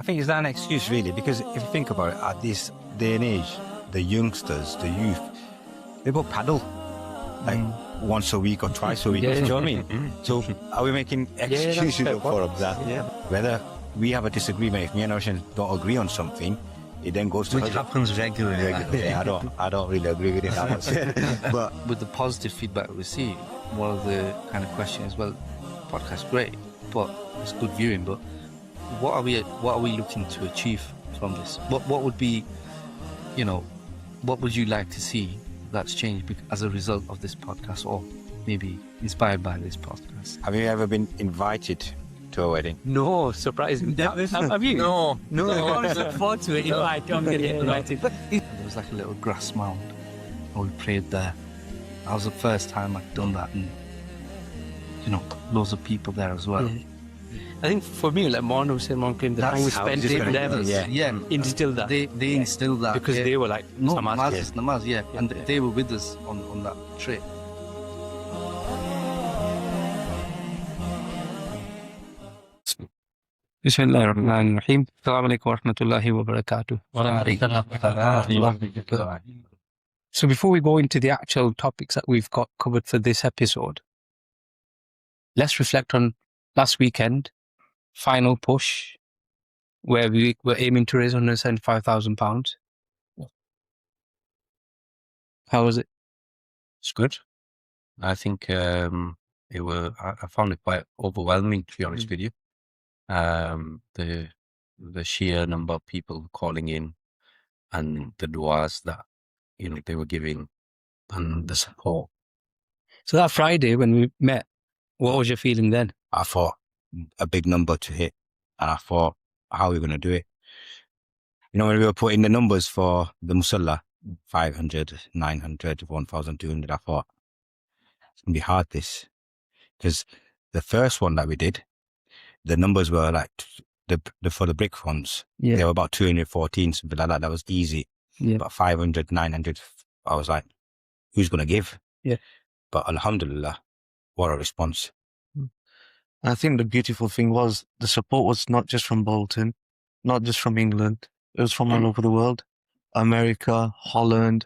I think it's not an excuse really, because if you think about it, at this day and age, the youngsters, the youth, they go paddle like once a week or twice a week. Yeah. Do you know what I mean? So are we making excuses fair for that? Yeah. Whether we have a disagreement, if me and Ocean don't agree on something, it then goes to Which happens regularly. Yeah, I don't really agree with it that much. But With the positive feedback we receive, one of the kind of questions, well, podcast great, but it's good viewing, but what are we looking to achieve from this? What would be, what would you like to see that's changed as a result of this podcast, or maybe inspired by this podcast? have you ever been invited to a wedding? No, surprising. Have you? No. I always look forward to it. I don't get invited. There was like a little grass mound, and we prayed there. That was the first time I'd done that, and loads of people there as well. Yeah. I think for me, like Mon was saying, the time we spent in them, instilled that. They instilled that because they were like, namaz, and they were with us on that trip. Bismillahirrahmanirrahim. Assalamu alaikum wa rahmatullahi wa barakatuh. So before we go into the actual topics that we've got covered for this episode, let's reflect on last weekend, final push, where we were aiming to raise £175,000. How was it? It's good. I think I found it quite overwhelming, to be honest with you. The sheer number of people calling in, and the du'as that they were giving, and the support. So that Friday when we met, what was your feeling then? I thought a big number to hit, and I thought, how are we going to do it? When we were putting the numbers for the Musalla, 500, 900, 1,200, I thought, it's going to be hard this. Because the first one that we did, the numbers were like, for the brick ones, they were about 214, something like that. That was easy. Yeah. But 500, 900, I was like, who's going to give? Yeah. But alhamdulillah, what a response. I think the beautiful thing was the support was not just from Bolton, not just from England. It was from all over the world. America, Holland,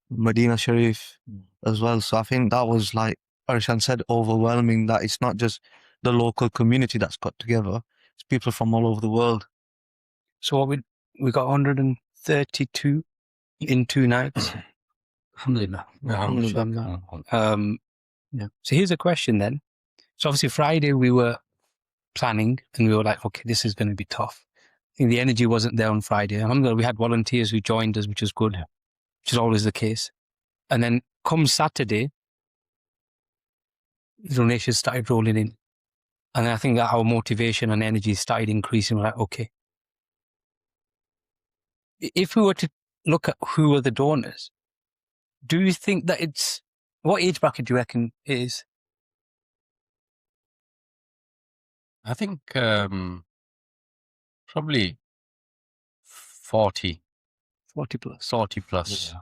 Medina Sharif as well. So I think that was, like Arshan said, overwhelming, that it's not just the local community that's got together. It's people from all over the world. So what we got 132 in 2 nights. Alhamdulillah. So here's a question then. So obviously Friday we were planning and we were like, okay, this is going to be tough. I think the energy wasn't there on Friday. Alhamdulillah, we had volunteers who joined us, which was good, which is always the case. And then come Saturday, the donations started rolling in. And I think that our motivation and energy started increasing. We're like, okay, if we were to look at who are the donors, do you think that what age bracket do you reckon it is? I think probably 40 plus. 40 plus.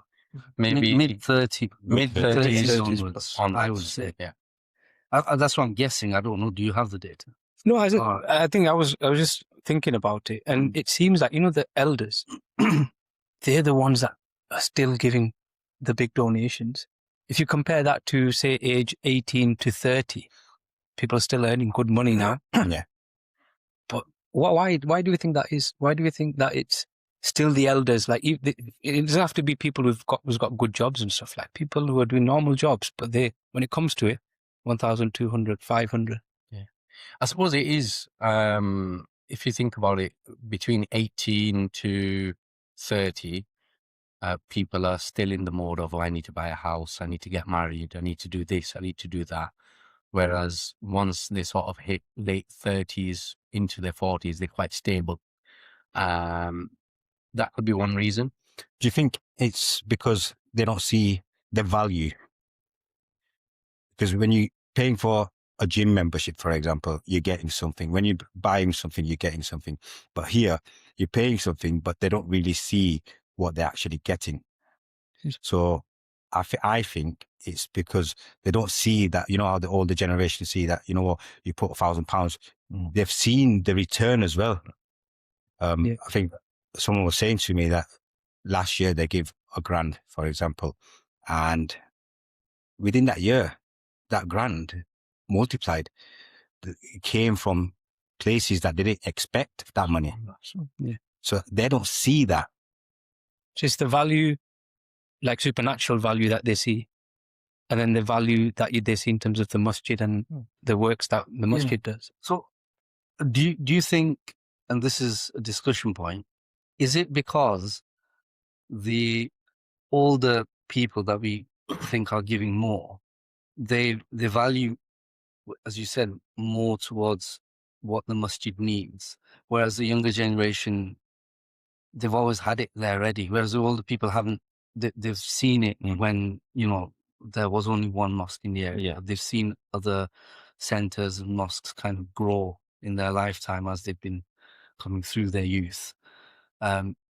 Maybe mid-30. Mid-30s onwards, I would say. Yeah. That's what I'm guessing. I don't know. Do you have the data? No, I think I was just thinking about it, and it seems like the elders, they're the ones that are still giving the big donations. If you compare that to, say, age 18 to 30, people are still earning good money now. Yeah. But why do we think that is? Why do we think that it's still the elders? Like, it doesn't have to be people who've got good jobs and stuff, like people who are doing normal jobs, but when it comes to it, 1,200, 500. Yeah. I suppose it is, if you think about it, between 18 to 30, people are still in the mode of, I need to buy a house, I need to get married, I need to do this, I need to do that. Whereas once they sort of hit late 30s into their 40s, they're quite stable. That could be one reason. Do you think it's because they don't see the value? Because when you're paying for a gym membership, for example, you're getting something. When you're buying something, you're getting something. But here, you're paying something, but they don't really see what they're actually getting. So I think it's because they don't see that, how the older generation see that, you put £1,000, they've seen the return as well. Yeah. I think someone was saying to me that last year they gave £1,000, for example, and within that year, that grand multiplied, it came from places that they didn't expect that money. Yeah. So they don't see that. Just the value, like supernatural value that they see, and then the value that they see in terms of the masjid and the works that the masjid does. So, do you think, and this is a discussion point, is it because the older people that we think are giving more, they value, as you said, more towards what the masjid needs, whereas the younger generation, they've always had it there ready, whereas the older people haven't. They've seen it when, you know, there was only one mosque in the area. They've seen other centers and mosques kind of grow in their lifetime as they've been coming through their youth.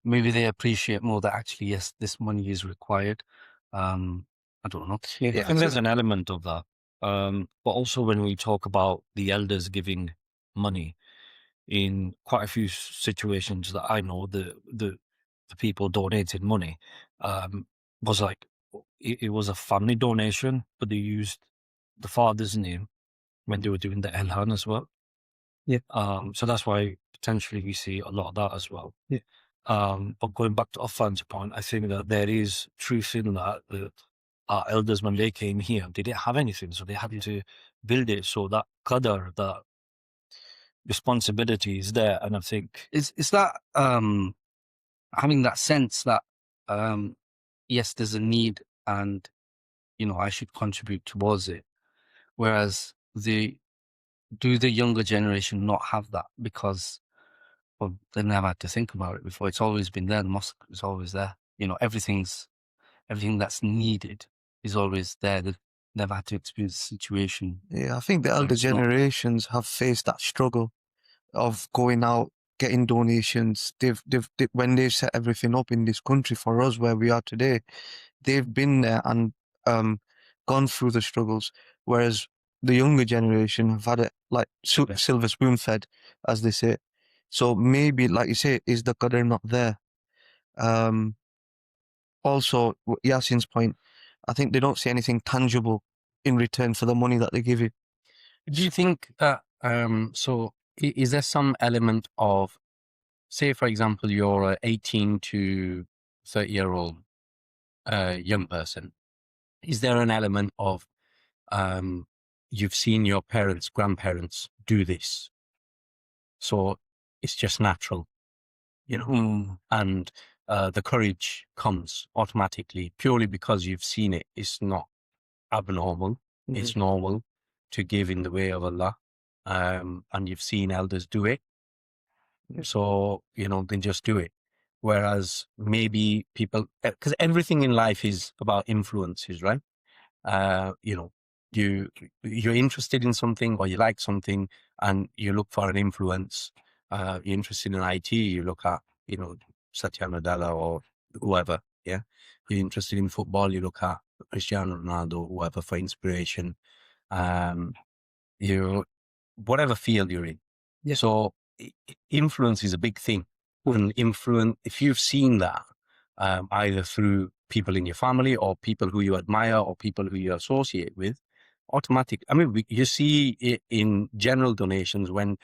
Maybe they appreciate more that actually, yes, this money is required. I don't know. I think there's an element of that. But also when we talk about the elders giving money, in quite a few situations that I know, the people donated money was like, it was a family donation, but they used the father's name when they were doing the Elhan as well. Yeah. So that's why potentially we see a lot of that as well. Yeah. But going back to Affan's point, I think that there is truth in that. Our elders, when they came here, they didn't have anything, so they had to build it. So that qadar, that responsibility is there, and I think Is that having that sense that yes, there's a need, and you know I should contribute towards it, whereas the younger generation not have that because, well, they never had to think about it before. It's always been there. The mosque is always there. You know, everything that's needed is always there. They've never had to experience a situation. Yeah, I think the So elder it's not- generations have faced that struggle of going out, getting donations. When they've set everything up in this country for us where we are today, they've been there and gone through the struggles. Whereas the younger generation have had it like silver spoon fed, as they say. So maybe, like you say, is the qadr not there? Also, Yasin's point, I think they don't see anything tangible in return for the money that they give you. do you think that so is there some element of, say for example, you're a 18 to 30-year-old young person, is there an element of you've seen your parents, grandparents do this, so it's just natural, you know, and the courage comes automatically purely because you've seen it. It's not abnormal. It's normal to give in the way of Allah, and you've seen elders do it. So, you know, then just do it. Whereas maybe people, because everything in life is about influences, right? You know, you're interested in something or you like something and you look for an influence. You're interested in IT, you look at, you know, Satya Nadella or whoever, yeah? You're interested in football, you look at Cristiano Ronaldo, whoever, for inspiration. You, whatever field you're in. Yeah. So influence is a big thing. And influence, if you've seen that, either through people in your family or people who you admire or people who you associate with, automatic. I mean, you see it in general donations when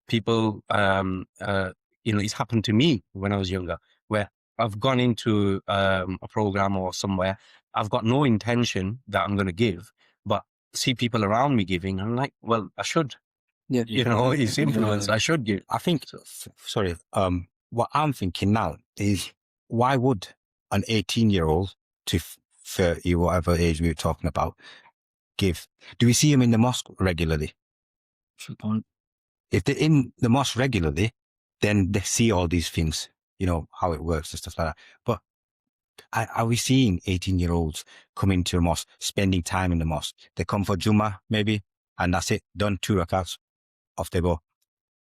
people, you know, it's happened to me when I was younger, where I've gone into a program or somewhere, I've got no intention that I'm going to give, but see people around me giving, I'm like, well, I should. Yeah. You know, it's influence. I should give. I think, sorry, what I'm thinking now is, why would an 18-year-old to 30, whatever age we were talking about, give? Do we see them in the mosque regularly? If they're in the mosque regularly, then they see all these things, you know, how it works and stuff like that. But are we seeing 18-year-olds come into a mosque, spending time in the mosque? They come for Jummah, maybe, and that's it, done 2 rakats, off they go.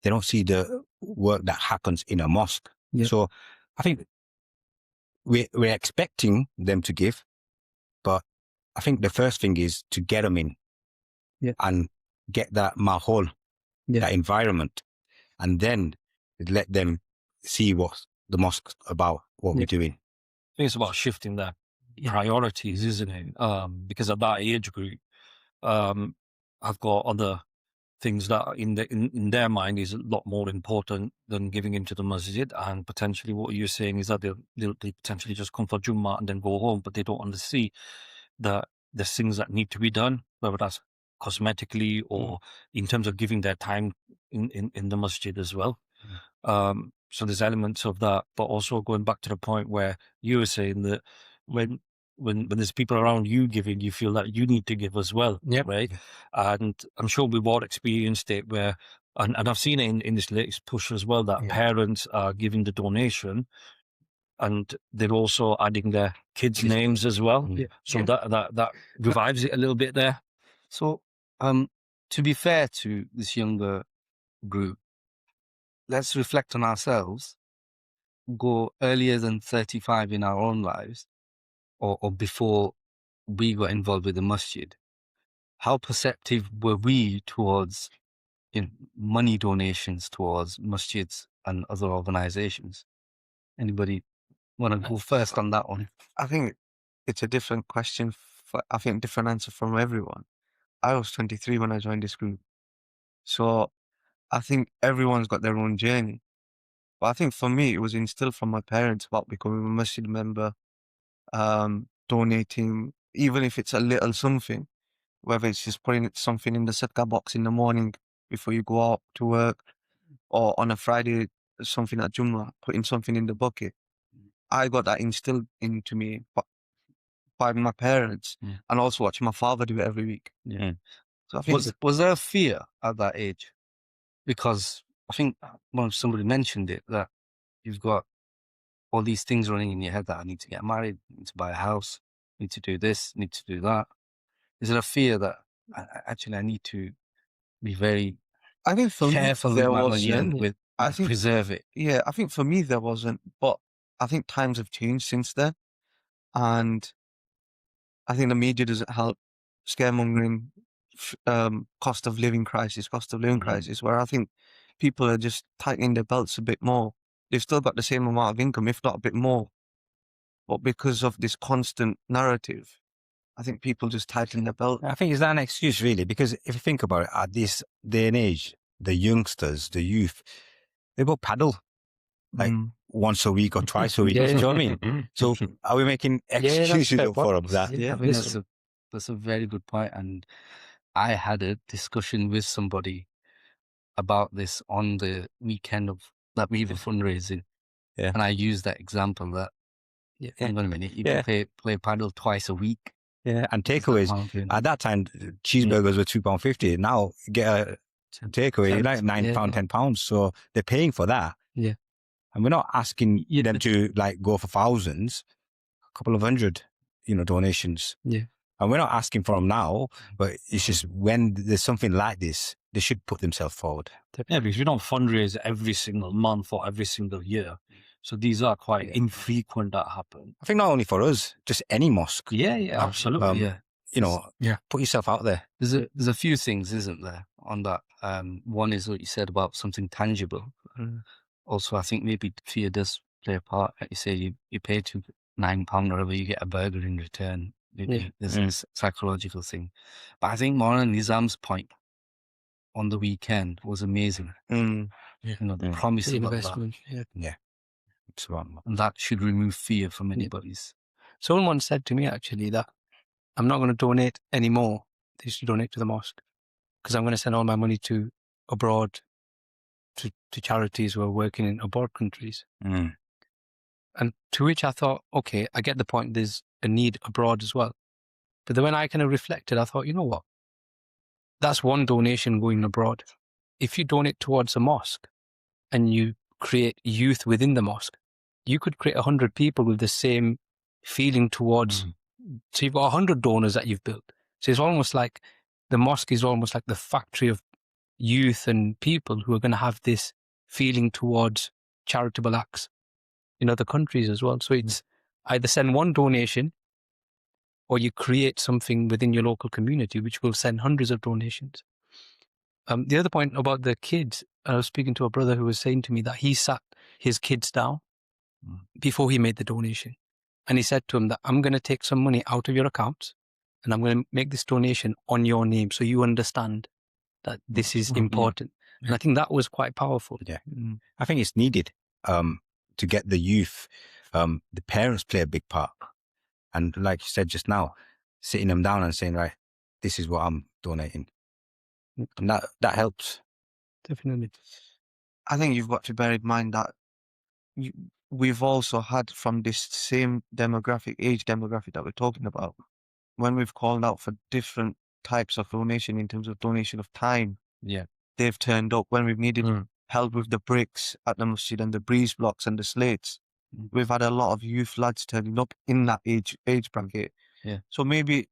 They don't see the work that happens in a mosque. Yeah. So I think we're expecting them to give, but I think the first thing is to get them in and get that mahol, that environment, and then let them see what the mosque's about, what we're doing. I think it's about shifting their priorities, isn't it? Because at that age group, I've got other things that in their mind is a lot more important than giving into the masjid. And potentially what you're saying is that they'll potentially just come for Jummah and then go home, but they don't understand that there's things that need to be done, whether that's cosmetically or in terms of giving their time in the masjid as well. So there's elements of that, but also going back to the point where you were saying that when there's people around you giving, you feel that you need to give as well, right? And I'm sure we've all experienced it where, and I've seen it in this latest push as well, that parents are giving the donation and they're also adding their kids' names as well. So that revives it a little bit there. So, to be fair to this younger group, let's reflect on ourselves, go earlier than 35 in our own lives, or before we got involved with the masjid. How perceptive were we towards money donations towards masjids and other organizations? Anybody want to go first on that one? I think it's a different question. I think different answer from everyone. I was 23 when I joined this group. So I think everyone's got their own journey. But I think for me, it was instilled from my parents about becoming a masjid member, donating, even if it's a little something, whether it's just putting something in the sadaqah box in the morning before you go out to work, or on a Friday, something at Jummah, putting something in the bucket. I got that instilled into me by my parents, and also watching my father do it every week. So I think was there a fear at that age? Because I think somebody mentioned it, that you've got all these things running in your head that I need to get married, I need to buy a house, I need to do this, I need to do that. Is there a fear that I need to be very careful with my money and preserve it? Yeah, I think for me there wasn't, but I think times have changed since then. And I think the media doesn't help. Scaremongering, cost of living crisis, where I think people are just tightening their belts a bit more. They've still got the same amount of income, if not a bit more. But because of this constant narrative, I think people just tighten their belt. I think it's not an excuse, really, because if you think about it, at this day and age, the youngsters, the youth, they go paddle like once a week or twice a week. Do you know what I mean? So are we making excuses for them? I think that's a very good point. And I had a discussion with somebody about this on the weekend of that we were fundraising. And I used that example that, hang on a minute, you can play paddle twice a week. And takeaways. At that time, cheeseburgers were £2.50. Now get a takeaway, like £9, £10. So they're paying for that. And we're not asking them to like go for thousands, a couple of hundred, donations. And we're not asking for them now, but it's just when there's something like this, they should put themselves forward. Yeah, because we don't fundraise every single month or every single year. So these are quite infrequent that happen. I think not only for us, just any mosque. Absolutely. Put yourself out there. There's a few things, isn't there, on that? One is what you said about something tangible. Also, I think maybe fear does play a part. Like you say, you pay £9 or whatever, you get a burger in return. Maybe there's a psychological thing. But I think Maulana Nizam's point on the weekend was amazing. The promise of investment. And that should remove fear from anybody's. Someone once said to me, actually, that I'm not going to donate anymore. They used to donate to the mosque because I'm going to send all my money to abroad, to charities who are working in abroad countries. And to which I thought, okay, I get the point. There's a need abroad as well. But then when I kind of reflected, I thought, you know what? That's one donation going abroad. If you donate towards a mosque and you create youth within the mosque, you could create 100 people with the same feeling towards. So you've got 100 donors that you've built. So it's almost like the mosque is almost like the factory of youth and people who are going to have this feeling towards charitable acts in other countries as well. So it's either send one donation or you create something within your local community which will send hundreds of donations. The other point about the kids, I was speaking to a brother who was saying to me that he sat his kids down Mm. before he made the donation. And he said to him that I'm going to take some money out of your accounts and I'm going to make this donation on your name so you understand that this is important. And I think that was quite powerful. Yeah. I think it's needed to get the youth. The parents play a big part. And like you said just now, sitting them down and saying, right, this is what I'm donating. And that helps. Definitely. I think you've got to bear in mind that we've also had from this same age demographic that we're talking about, when we've called out for different types of donation in terms of donation of time, they've turned up. When we've needed help with the bricks at the masjid and the breeze blocks and the slates, we've had a lot of youth lads turning up in that age bracket. Yeah. So maybe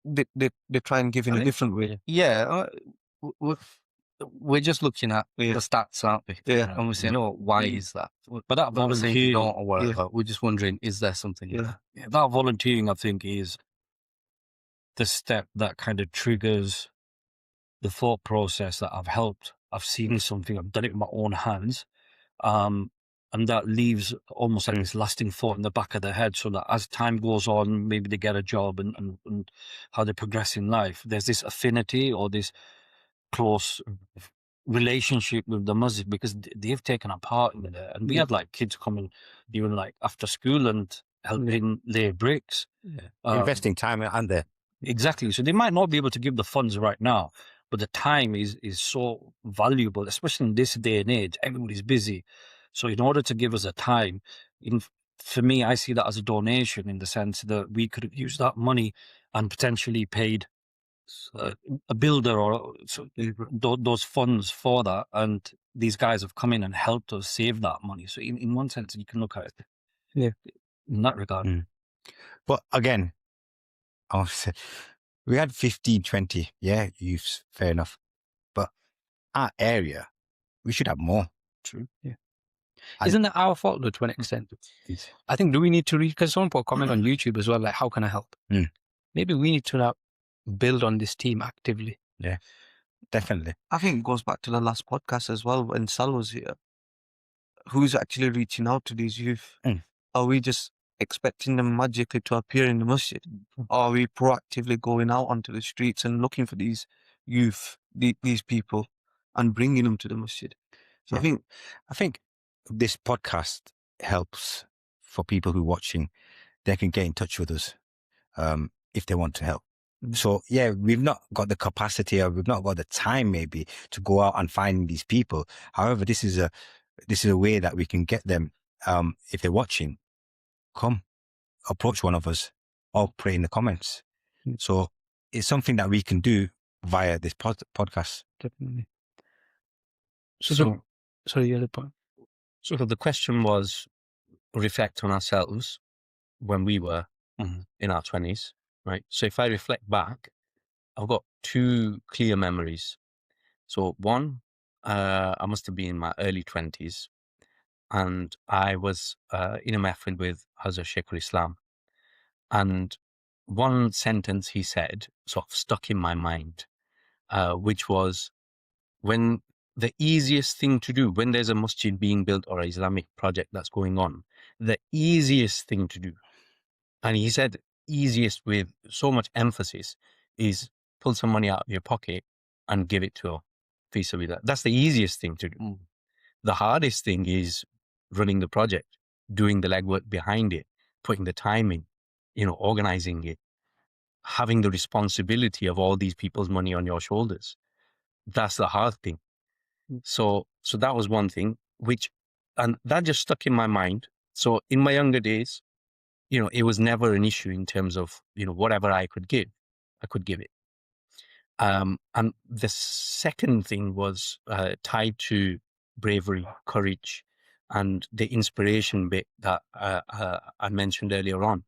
they try and give in a different way. Yeah, we're just looking at the stats, aren't we? Yeah. And we're saying, oh, why is that? But that Not saying you volunteering, don't or whatever. We're just wondering, is there something? that volunteering, I think, is the step that kind of triggers the thought process that I've seen something, I've done it with my own hands. And that leaves almost like this lasting thought in the back of their head, so that as time goes on, maybe they get a job and how they progress in life, there's this affinity or this close relationship with the masjid, because they've taken a part in there. And we had like kids coming even like after school and helping lay bricks. Investing time and there. Exactly. So they might not be able to give the funds right now, but the time is so valuable, especially in this day and age. Everybody's busy. So in order to give us a time, for me, I see that as a donation, in the sense that we could have used that money and potentially paid a builder or those funds for that. And these guys have come in and helped us save that money. So in one sense, you can look at it in that regard. But again, we had 15, 20, youths, fair enough. But our area, we should have more. True. Yeah. Isn't that our fault, though, to an extent? I think, do we need to read, because someone put a comment on YouTube as well, like, how can I help? Maybe we need to now build on this team actively. Yeah, definitely. I think it goes back to the last podcast as well, when Sal was here. Who's actually reaching out to these youth? Are we just expecting them magically to appear in the masjid? Are we proactively going out onto the streets and looking for these youth, these people, and bringing them to the masjid? So I think this podcast helps for people who are watching. They can get in touch with us if they want to help. So we've not got the capacity, or we've not got the time maybe to go out and find these people. However, this is a way that we can get them. If they're watching, come approach one of us or put it in the comments. So it's something that we can do via this podcast. Definitely. So sorry, the other point. So the question was, reflect on ourselves when we were in our 20s, right? So if I reflect back, I've got two clear memories. So one, I must have been in my early 20s, and I was in a mehfil with Hazrat Sheikhul Islam. And one sentence he said sort of stuck in my mind, which was, when the easiest thing to do, when there's a masjid being built or an Islamic project that's going on, the easiest thing to do, and he said easiest with so much emphasis, is pull some money out of your pocket and give it to her. That's the easiest thing to do. The hardest thing is running the project, doing the legwork behind it, putting the time in, organizing it, having the responsibility of all these people's money on your shoulders. That's the hard thing. So that was one thing, and that just stuck in my mind. So in my younger days, it was never an issue in terms of, whatever I could give it. And the second thing was tied to bravery, courage, and the inspiration bit that I mentioned earlier on.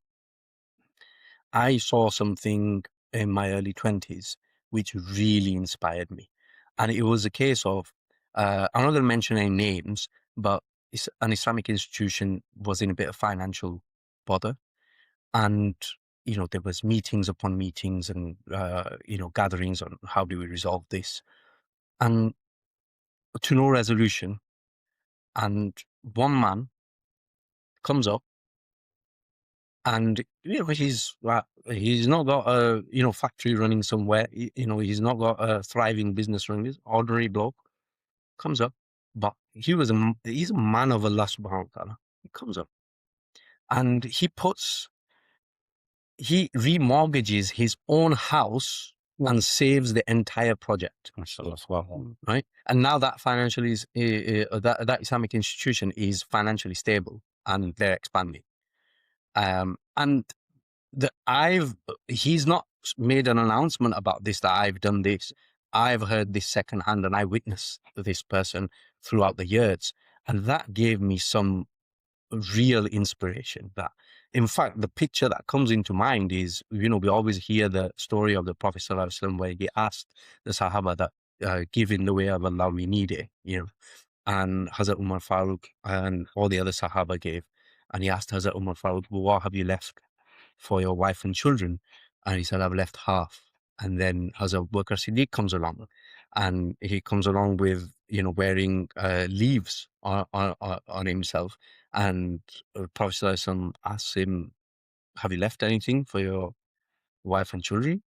I saw something in my early 20s which really inspired me. And it was a case of, I'm not going to mention any names, but an Islamic institution was in a bit of financial bother. And, there was meetings upon meetings and, gatherings on how do we resolve this. And to no resolution. And one man comes up, and he's not got a factory running somewhere. He's not got a thriving business running. This ordinary bloke comes up, but he's a man of Allah subhanahu wa ta'ala. He comes up and he remortgages his own house and saves the entire project. Right? And now that financially is that Islamic institution is financially stable and they're expanding. And he's not made an announcement about this, that I've done this. I've heard this secondhand and I witnessed this person throughout the years. And that gave me some real inspiration. That, in fact, the picture that comes into mind is, we always hear the story of the Prophet ﷺ where he asked the Sahaba that give in the way of Allah, we need it, and Hazrat Umar Farooq and all the other Sahaba gave. And he asked Hazrat Umar Farooq, well, what have you left for your wife and children? And he said, I've left half. And then Hazrat Bakr Siddiq comes along, and he comes along with, wearing leaves on himself. And Prophet ﷺ asks him, have you left anything for your wife and children?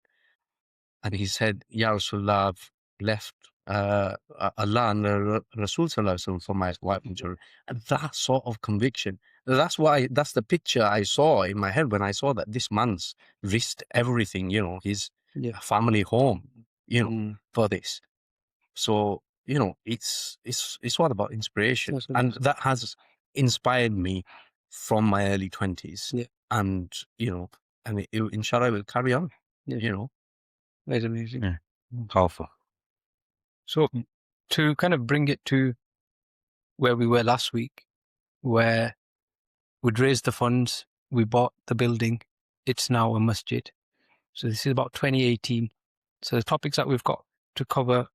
And he said, Ya Rasulullah, I've left Allah and the Rasul ﷺ for my wife and children. And that sort of conviction, that's the picture I saw in my head when I saw that this man's risked everything, his family home, for this. So, it's all about inspiration. And that has inspired me from my early 20s. Yeah. And, and inshallah, it will carry on, That's amazing. Yeah. Powerful. So to kind of bring it to where we were last week, where we'd raised the funds, we bought the building, it's now a masjid. So this is about 2018. So the topics that we've got to cover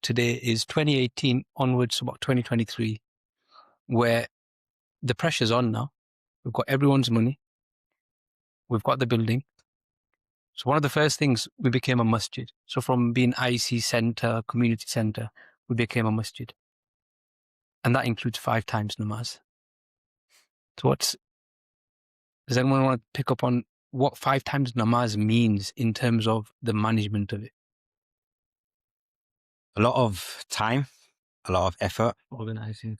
today is 2018 onwards, about 2023, where the pressure's on now. We've got everyone's money. We've got the building. So one of the first things, we became a masjid. So from being IEC center, community center, we became a masjid. And that includes 5 times namaz. So does anyone want to pick up on what 5 times namaz means in terms of the management of it? A lot of time, a lot of effort. Organizing,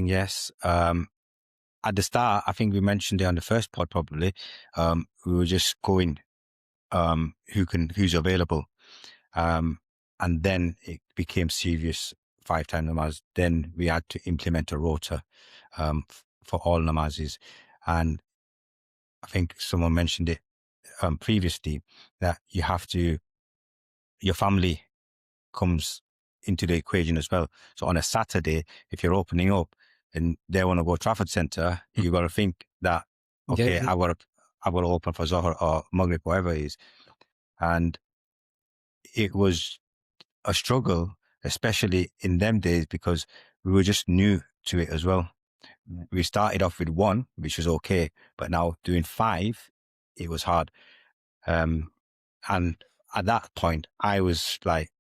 yes. At the start, I think we mentioned it on the first pod probably, we were just going, who's available. And then it became serious, 5 times namaz. Then we had to implement a rota for all namazes. And I think someone mentioned it previously, that your family comes into the equation as well. So on a Saturday, if you're opening up and they want to go Trafford Centre, you got to think that, okay, I got to open for Zohar or Maghrib, whatever it is. And it was a struggle, especially in them days, because we were just new to it as well. We started off with 1, which was okay, but now doing 5, it was hard. And at that point, I was like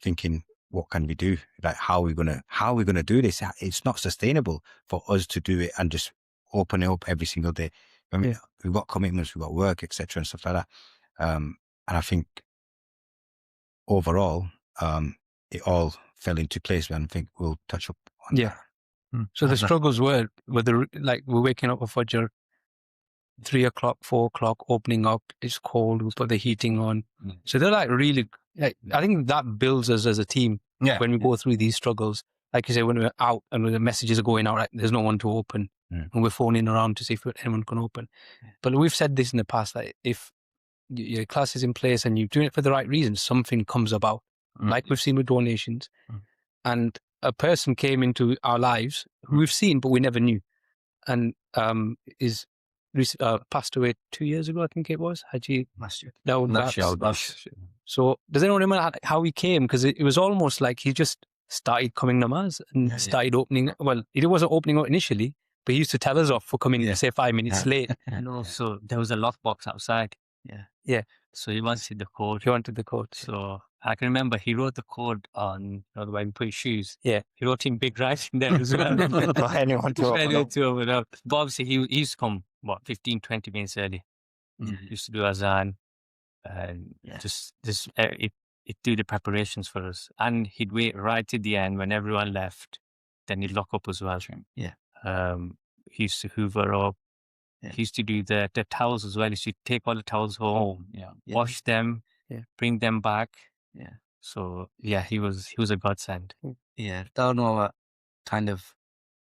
thinking, what can we do? Like, how are we gonna do this? It's not sustainable for us to do it and just open it up every single day. We've got commitments, we've got work, etc., and stuff like that. And I think overall, it all fell into place. And I think we'll touch up on that. So the struggles were we're waking up for Fajr, 3 o'clock, 4 o'clock, opening up, it's cold, we put the heating on. So they're like really, I think that builds us as a team when we go through these struggles. Like you say, when we're out and when the messages are going out, like, there's no one to open, and we're phoning around to see if anyone can open. But we've said this in the past, that if your class is in place and you're doing it for the right reasons, something comes about, like we've seen with donations. And a person came into our lives who we've seen, but we never knew. And is passed away 2 years ago, I think it was, Haji. Dawood. So does anyone remember how he came? Because it was almost like he just started coming namaz and started opening. Well, he wasn't opening up initially, but he used to tell us off for coming, say, 5 minutes late. And also, there was a lockbox outside. Yeah. So he wanted the code. He wanted the code. So I can remember he wrote the code on, when he put his shoes. Yeah. He wrote in big writing there as well. For anyone to For open anyone up. to open up. But obviously he used to come, 15, 20 minutes early. Used to do azan and just he'd do the preparations for us. And he'd wait right to the end when everyone left. Then he'd lock up as well. Yeah. He used to hoover up. Yeah. He used to do the towels as well. He used to take all the towels home, wash them, bring them back. Yeah. So yeah, he was a godsend. Yeah, Dawood Mama kind of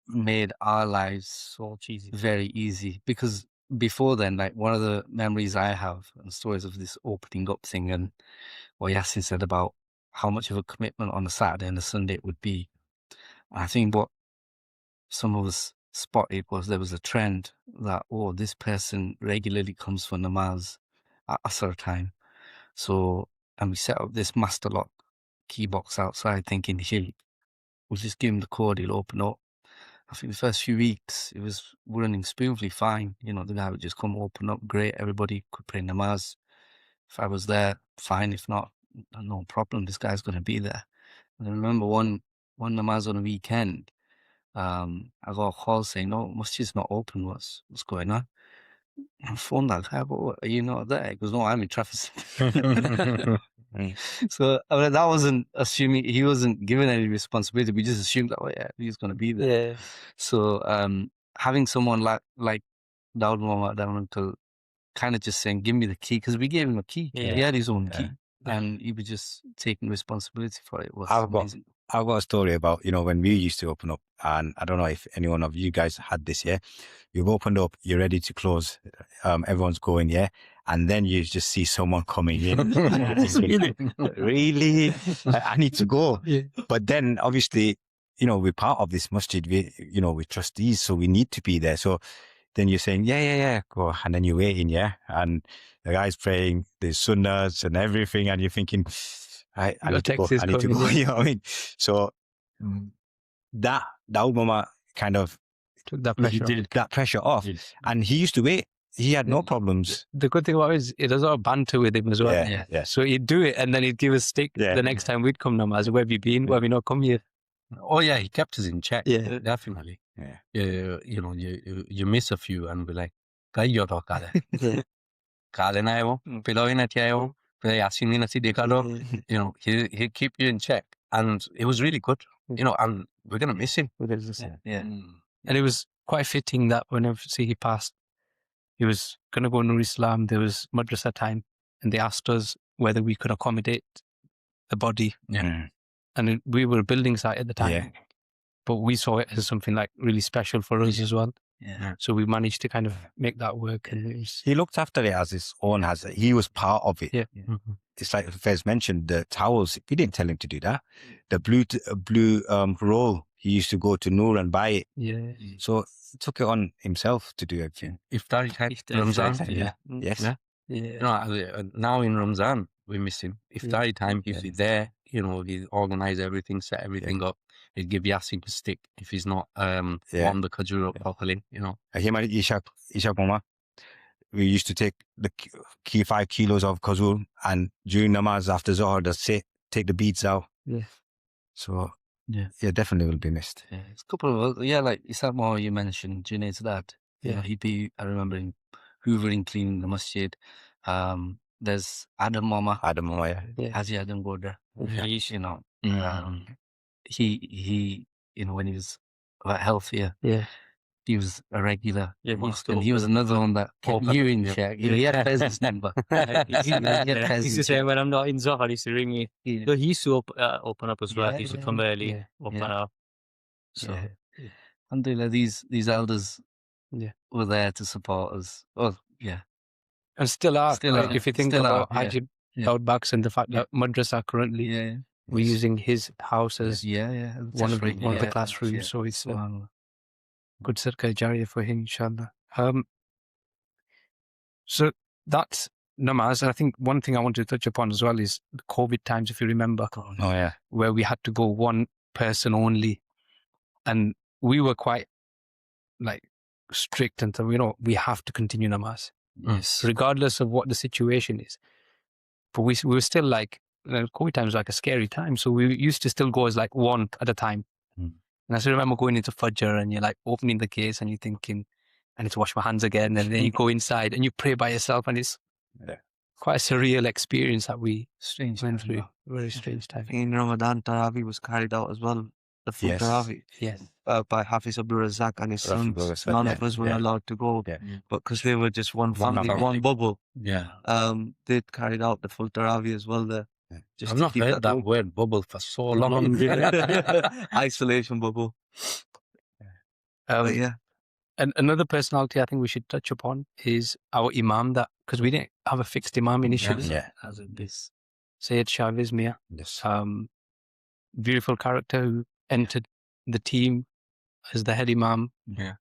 made our lives So cheesy. very easy, because before then, like, one of the memories I have and stories of this opening up thing, and what Yasin said about how much of a commitment on a Saturday and a Sunday it would be. I think what some of us spotted was there was a trend that, this person regularly comes for namaz at Asr time. So, and we set up this master lock key box outside, thinking we'll just give him the code, he'll open up. I think the first few weeks it was running smoothly fine. The guy would just come open up, great. Everybody could pray namaz. If I was there, fine. If not, no problem. This guy's going to be there. And I remember one namaz on a weekend. I got a call saying, "No, masjid's not open. What's going on?" I phoned that guy, "But are you not there?" He goes, "No, I'm in traffic." So that wasn't assuming, he wasn't given any responsibility. We just assumed that, he's going to be there. Yeah. So having someone like Dawood Mama, Dawood Uncle, kind of just saying, "Give me the key," because we gave him a key. Yeah. He had his own key, and he was just taking responsibility for it. Was amazing. I've got a story about, when we used to open up, and I don't know if any one of you guys had this, you've opened up, you're ready to close, everyone's going, and then you just see someone coming in. Really? I need to go. Yeah. But then obviously, we're part of this masjid, we're trustees, so we need to be there. So then you're saying, yeah, go. And then you're waiting, and the guy's praying, there's sunnahs and everything, and you're thinking, I need to go. You know what I mean? So that Dawood Mama kind of Took that pressure off. that pressure off. Yes. And he used to wait. He had no problems. The good thing about it is it does a lot of banter with him as well. Yeah. So he'd do it and then he'd give us stick the next time we'd come namaz. Where have you been? Where have you not come here? Oh yeah, he kept us in check. Yeah. Definitely. Yeah. You miss a few and be like, "Kai yo to kale, kale na ayo, piloy na tiyo, pilay asin ni na si dekado." He'd keep you in check, and it was really good. And we're gonna miss him. Yeah. And it was quite fitting that whenever he passed, he was going to go Nur Islam. There was madrasa time, and they asked us whether we could accommodate the body. Yeah. And we were a building site at the time, Yeah. but we saw it as something like really special for us as well. Yeah. So we managed to kind of make that work. And it was, He looked after it as his own, he was part of it. yeah. It's like Fez mentioned, the towels, we didn't tell him to do that. The blue roll, he used to go to Noor and buy it. Yeah. So he took it on himself to do everything. Iftar time, Iftar Ramzan. time, Yeah. Yes. Yeah. Yeah. Now in Ramzan, we miss him. Iftar time, he'd be there. He'd organize everything, set everything up. He'd give Yasin a stick if he's not warm the kajur up properly. Him and Ishaq Mama, we used to take the 5 kilos of kazur, and during namaz after Zohar, take the beads out. Yeah. So, Yeah. definitely will be missed. Yeah, it's a couple of, like Isaac Moore, you mentioned, Junaid's dad. Yeah. He'd be, I remember him hoovering, cleaning the masjid. There's Adam Mama, Yeah. Haji Adam Gorda. He's, He, when he was a lot healthier, Yeah. he was a regular. Yeah, he used to And he was another one that kept you in check. He had Fez's number. he used to say, when I'm not in Zohar, he used to ring me. Yeah. So he used to open up as well. He used to come early, Yeah. open Yeah. up. So Yeah. Alhamdulillah, these elders Yeah. were there to support us. Oh, yeah. And still are. Still Like, are. if you think Still about are, yeah. Haji Yeah. Dawood Baks and the fact that madrasa currently, Yeah. we're using his house as Yeah. one of the Yeah. classrooms. Yeah. So it's a Subhanallah. good sadaqah jariyah for him, inshallah. So that's namaz. And I think one thing I want to touch upon as well is the COVID times, if you remember, Oh, yeah. where we had to go one person only. And we were quite strict and so, we have to continue namaz, Yes. regardless of what the situation is. but we were still like, COVID time was like a scary time. So we used to still go as like one at a time. Mm. And I still remember going into Fajr and you're like opening the case and you're thinking, I need to wash my hands again. And then you go inside and you pray by yourself, and it's quite a surreal experience that we went through. Very strange time. In Ramadan, Tarawih was carried out as well. The full Yes. Tarawih Yes. by Hafiz Abdul Razak and his Rafi sons. Abdul Razak, None yeah, of us were yeah. allowed to go, Yeah. but because they were just one family, family. one bubble, Yeah. they carried out the full Tarawih as well there. Yeah. Just I've to not keep heard that going. word bubble for so long. Isolation bubble. But yeah. And another personality I think we should touch upon is our Imam, that because we didn't have a fixed Imam initially. Yeah. As in this. Syed Shavez Mia, Yes. beautiful character who entered the team as the head Imam. Yeah.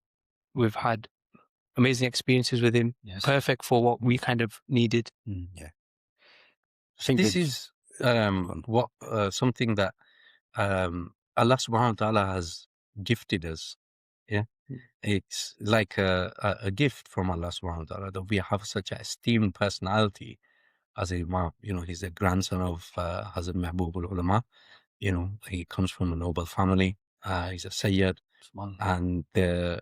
We've had amazing experiences with him. Yes. Perfect for what we kind of needed. Yeah. I think This it's- is what something that Allah subhanahu wa ta'ala has gifted us. Yeah. It's like a gift from Allah subhanahu wa ta'ala that we have such an esteemed personality as a Imam. You know, he's a grandson of Hazrat Mahbubul Ulama. You know, he comes from a noble family. He's a Sayyid, and the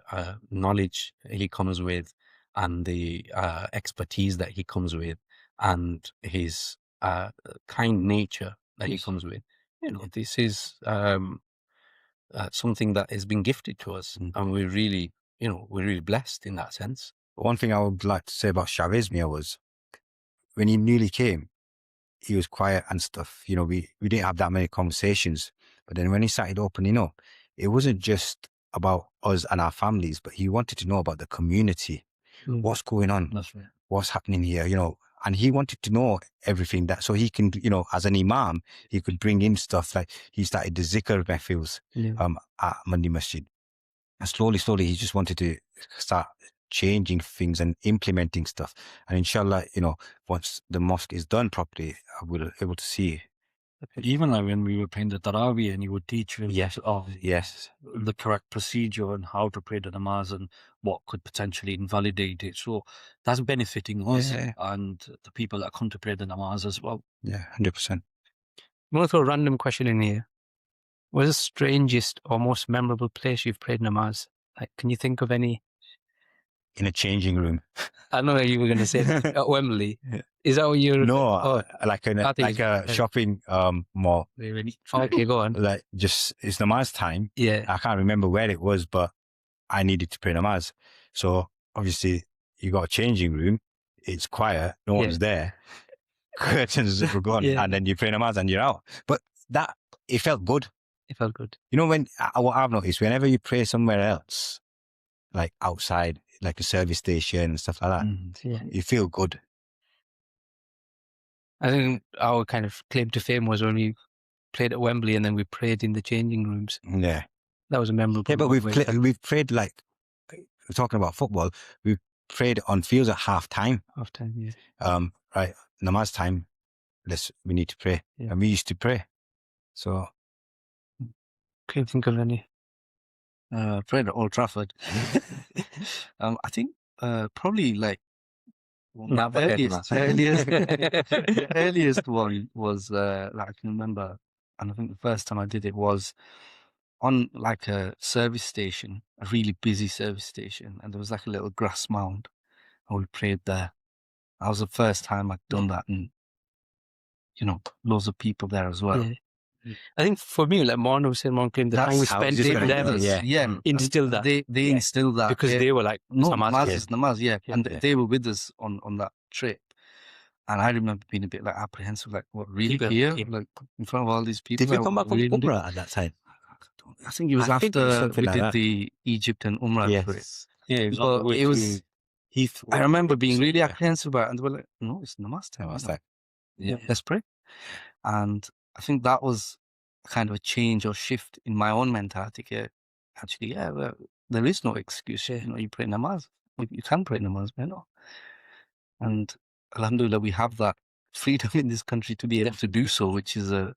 knowledge he comes with, and the expertise that he comes with, and his kind nature that he comes with. You know, this is something that has been gifted to us, and we're really, we're really blessed in that sense. One thing I would like to say about Shavez Mia was when he newly came, he was quiet and stuff. You know, we didn't have that many conversations. But then when he started opening up, it wasn't just about us and our families, but he wanted to know about the community. What's going on? That's right. What's happening here? You know, and he wanted to know everything that, so he can, you know, as an Imam, he could bring in stuff like he started the zikr mehfils at Madani Masjid. And slowly, he just wanted to start changing things and implementing stuff. And inshallah, you know, once the mosque is done properly, we'll be able to see. Even like when we were playing the Tarawih and you would teach him Yes. Yes. the correct procedure and how to pray the namaz and what could potentially invalidate it. So that's benefiting us Yeah. and the people that come to pray the namaz as well. Yeah, 100%. I'm going to throw a random question in here. What's the strangest or most memorable place you've prayed namaz? Like, can you think of any? In a changing room. I know you were going to say that. At Wembley. Yeah. Is that what you're... No, like I think a shopping mall. Okay, go on. Like just, it's namaz time. Yeah. I can't remember where it was, but I needed to pray namaz. So obviously you got a changing room. It's quiet. No one's there. Curtains were gone. Yeah. And then you pray namaz and you're out. But it felt good. It felt good. You know, what I've noticed, whenever you pray somewhere else, like outside, like a service station and stuff like that, Yeah. you feel good. I think our kind of claim to fame was when we played at Wembley and then we prayed in the changing rooms. Yeah. That was a memorable. Yeah, but moment. we've prayed, like, we're talking about football, we've prayed on fields at half time. Half time, yeah. Right, namaz time, we need to pray. Yeah. And we used to pray. So Can't think of any. Played at Old Trafford. I think probably like the earliest one was like I can remember, and I think the first time I did it was on like a service station, a really busy service station, and there was like a little grass mound, and we prayed there. That was the first time I'd done that, and loads of people there as well. Yeah. I think for me, like Mon was saying, Mon claimed the time we spent in them instilled that. They instilled that because they were like, namaz is namaz, yeah. And Yeah. they were with us on that trip. And I remember being a bit like apprehensive, like, what, really People- here? yeah. Like, in front of all these people? did we Like, come back from really do- Umrah at that time? I think it was I think it after was something we like did that. the Egypt and Umrah trip. Yeah, it was, But it was, Heath. I remember being really apprehensive about it. And they were like, no, it's namaz time. Namaz you know. time. Yeah, let's pray. And I think that was kind of a change or shift in my own mentality. Actually, well, there is no excuse. You pray namaz. You can pray namaz, And alhamdulillah, we have that freedom in this country to be able to do so, which is a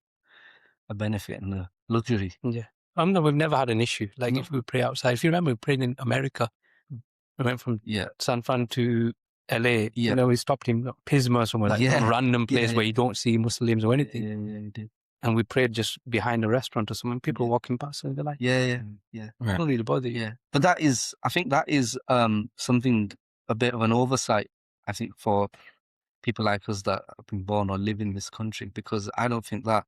benefit and a luxury. Yeah. No, we've never had an issue. Like No. if we pray outside, if you remember, we prayed in America. We went from Yeah. San Fran to LA, Yeah. we stopped him, Pisma or somewhere, like Yeah. some random place Yeah, where you don't see Muslims or anything. Yeah, you did. And we prayed just behind a restaurant or something. People Yeah. walking past and they're like, Yeah. don't really bother you. Yeah. But I think that is something, a bit of an oversight, I think, for people like us that have been born or live in this country, because I don't think that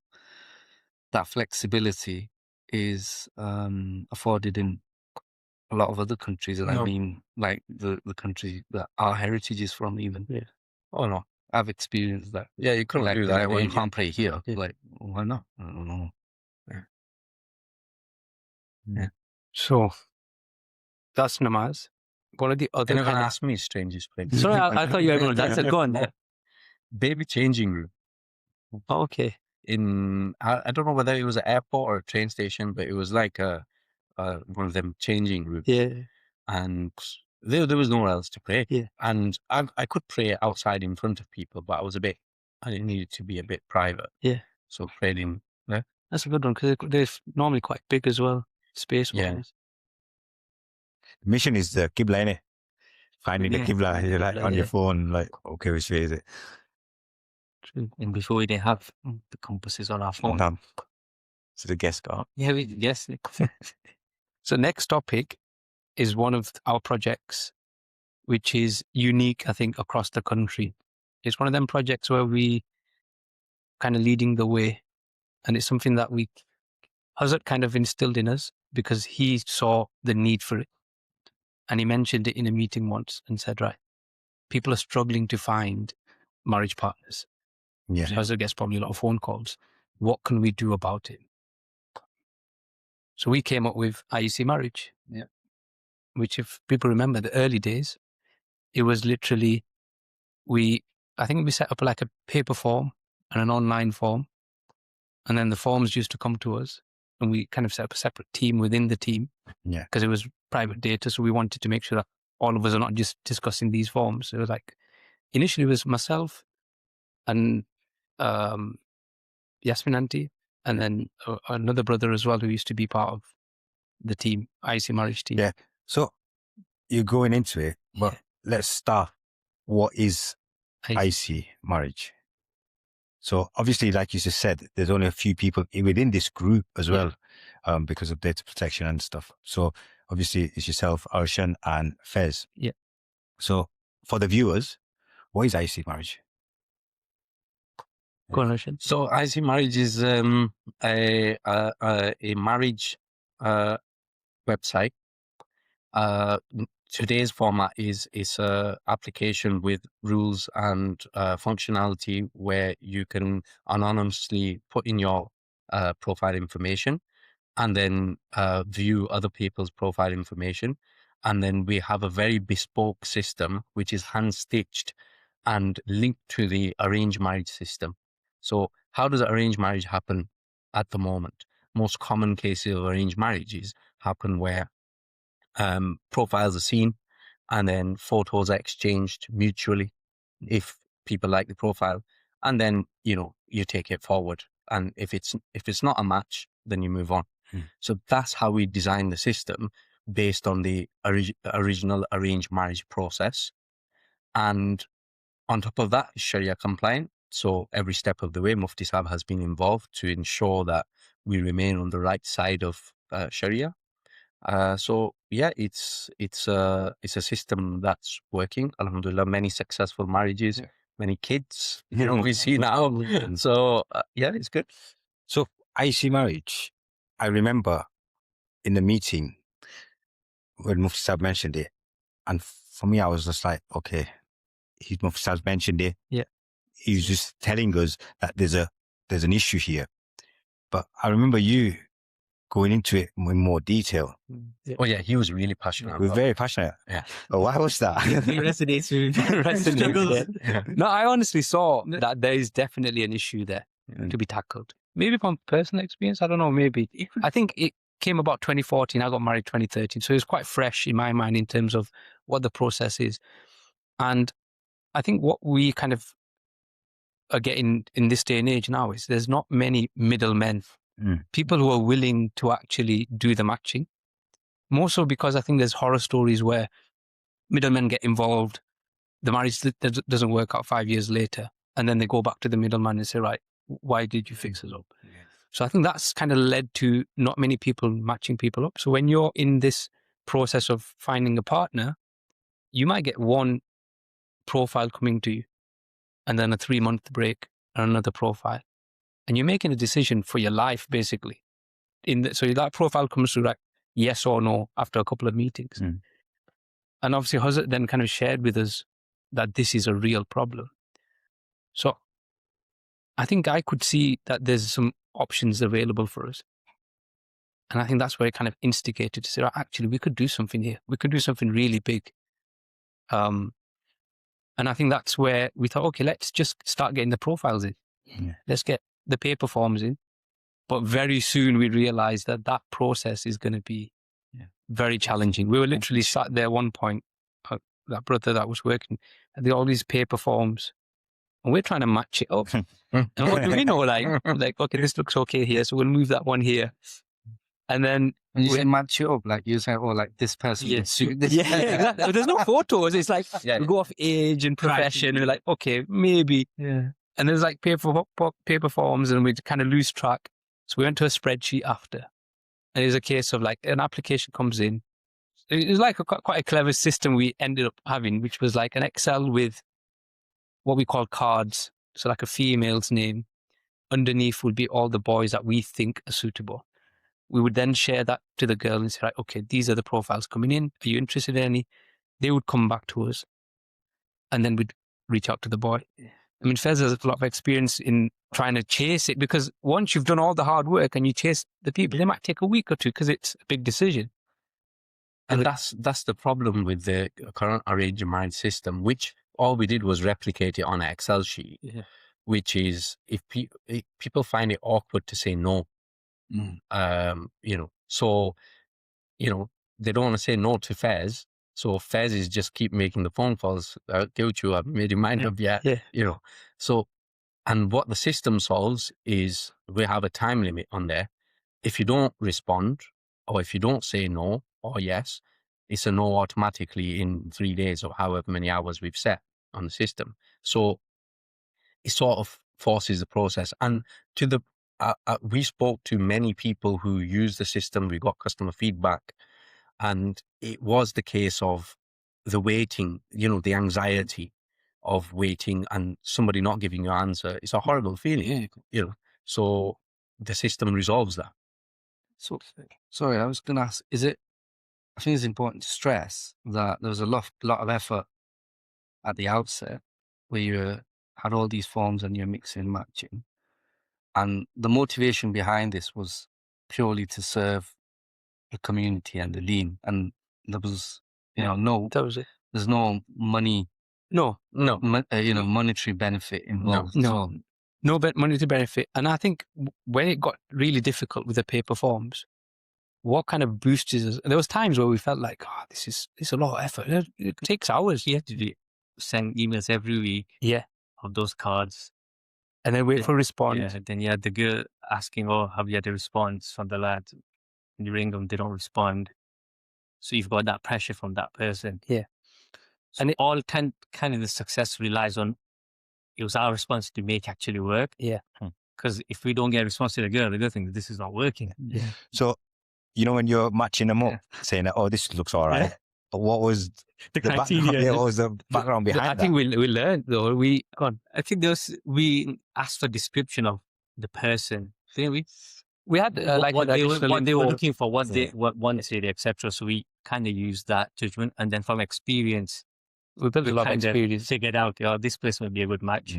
flexibility is afforded in a lot of other countries, and I No. mean like the country that our heritage is from, even. Yeah. Oh no, I've experienced that. Yeah, you couldn't Like, do that. well, you in can't pray here. Yeah. Like, why not? I don't know. So that's namaz. What are the other Anyone kind of... ask me strangest place? Sorry, I thought you were going to answer. Go on. Baby changing room. Oh, okay. I don't know whether it was an airport or a train station, but it was like one of them changing rooms. Yeah. And there was nowhere else to pray. Yeah. And I could pray outside in front of people, but I needed to be a bit private. Yeah. So prayed in there. That's a good one because they're normally quite big as well, space-wise. Yeah. Mission is the Qibla, innit? Finding the Yeah. Qibla, you're like on your phone, like, okay, which way is it? True. And before we didn't have the compasses on our phone. So the guest got. Yeah, yes. So next topic is one of our projects, which is unique, I think, across the country. It's one of them projects where we kind of leading the way. And it's something that Hazrat kind of instilled in us because he saw the need for it. And he mentioned it in a meeting once and said, right, people are struggling to find marriage partners. Yeah. Hazrat gets probably a lot of phone calls. What can we do about it? So we came up with IEC Marriage. Yeah. Which, if people remember the early days, it was literally, I think we set up like a paper form and an online form. And then the forms used to come to us and we kind of set up a separate team within the team. Yeah. Because it was private data. So we wanted to make sure that all of us are not just discussing these forms. It was like, initially it was myself and Yasmin auntie, and then another brother as well who used to be part of the team, IEC Marriage team. Yeah. So you're going into it, but let's start. What is IEC Marriage? So obviously, like you just said, there's only a few people within this group as well, because of data protection and stuff. So obviously it's yourself, Arshan and Fez. Yeah. So for the viewers, what is IEC Marriage? Go on, Arshan. So IEC Marriage is a marriage website. Today's format is a application with rules and functionality where you can anonymously put in your profile information and then view other people's profile information. And then we have a very bespoke system which is hand stitched and linked to the arranged marriage system. So how does arranged marriage happen at the moment? Most common cases of arranged marriages happen where profiles are seen and then photos are exchanged mutually if people like the profile, and then you take it forward, and if it's not a match, then you move on. So that's how we design the system, based on the original arranged marriage process. And on top of that, Sharia compliant. So every step of the way, Mufti Sahib has been involved to ensure that we remain on the right side of Sharia. So yeah, it's a system that's working. Alhamdulillah, many successful marriages, many kids, we see now. So yeah, it's good. So IEC Marriage, I remember in the meeting when Mufti Sahib mentioned it, and for me, I was just like, okay, Mufti Sahib mentioned it. Yeah. He's just telling us that there's an issue here. But I remember you going into it in more detail. Oh yeah, he was really passionate. We're very passionate. Yeah. Oh, why was that? Resonates with Yeah. No, I honestly saw that there is definitely an issue there to be tackled. Maybe from personal experience, I don't know, maybe. I think it came about 2014, I got married 2013. So it was quite fresh in my mind in terms of what the process is. And I think what we kind of are getting in this day and age now is there's not many middlemen, people who are willing to actually do the matching. More so because I think there's horror stories where middlemen get involved the marriage doesn't work out 5 years later, and then they go back to the middleman and say, right, why did you fix us up? So I think that's kind of led to not many people matching people up. So when you're in this process of finding a partner, you might get one profile coming to you and then a 3-month break and another profile. And you're making a decision for your life, basically. So that profile comes through like yes or no after a couple of meetings. And obviously Hazrat then kind of shared with us that this is a real problem. So I think I could see that there's some options available for us. And I think that's where it kind of instigated to say, right, actually, we could do something here. We could do something really big. And I think that's where we thought, okay, let's just start getting the profiles in. Let's get the paper forms in. But very soon we realized that that process is going to be very challenging. We were literally sat there at one point, that brother that was working, and they all these paper forms. And we're trying to match it up. And what do we know? Like, okay, this looks okay here, so we'll move that one here. And then when you say match it up, like you say, oh, like this person would suit this. Yeah, exactly. There's no photos. It's like we go off age and profession. We're like, okay, maybe. Yeah. And there's like paper forms, and we kind of lose track. So we went to a spreadsheet after, and it's a case of like an application comes in. It was like quite a clever system we ended up having, which was like an Excel with what we call cards. So like a female's name. Underneath would be all the boys that we think are suitable. We would then share that to the girl and say, right, okay, these are the profiles coming in. Are you interested in any? They would come back to us, and then we'd reach out to the boy. I mean, Fez has a lot of experience in trying to chase it, because once you've done all the hard work and you chase the people, they might take a week or two because it's a big decision. And that's the problem with the current arranged marriage system, which all we did was replicate it on an Excel sheet, which is if people find it awkward to say no, so, they don't want to say no to Fez. So Fez is just keep making the phone calls. I've made your mind up yet, So, and what the system solves is we have a time limit on there. If you don't respond, or if you don't say no or yes, it's a no automatically in 3 days or however many hours we've set on the system. So it sort of forces the process. And we spoke to many people who use the system. We got customer feedback, and it was the case of the waiting, the anxiety of waiting and somebody not giving you an answer. It's a horrible feeling, so the system resolves that. So, sorry, I was going to ask, I think it's important to stress that there was a lot of effort at the outset where you had all these forms and you're mixing and matching. And the motivation behind this was purely to serve the community and the deen. And there was, that was it. There's no money. No. Monetary benefit involved. No monetary benefit. And I think when it got really difficult with the paper forms, what kind of boosted us? There was times where we felt like, this is a lot of effort. It takes hours. You have to send emails every week. Yeah. Of those cards. And then wait for a response. Yeah, then you had the girl asking, have you had a response from the lad? And you ring them, they don't respond. So you've got that pressure from that person. Yeah. So and all kind of the success relies on, it was our response to make actually work. Yeah. Because if we don't get a response to the girl, they're think this is not working. Yeah. So, when you're matching them up, saying that, this looks all right. But what was the criteria? What was the background behind that? I think we learned though. I think we asked for description of the person. We had what they were looking for, what they wanted, etc. So we kind of used that judgment, and then from experience, we built a lot of experience. Figured out, this place would be a good match.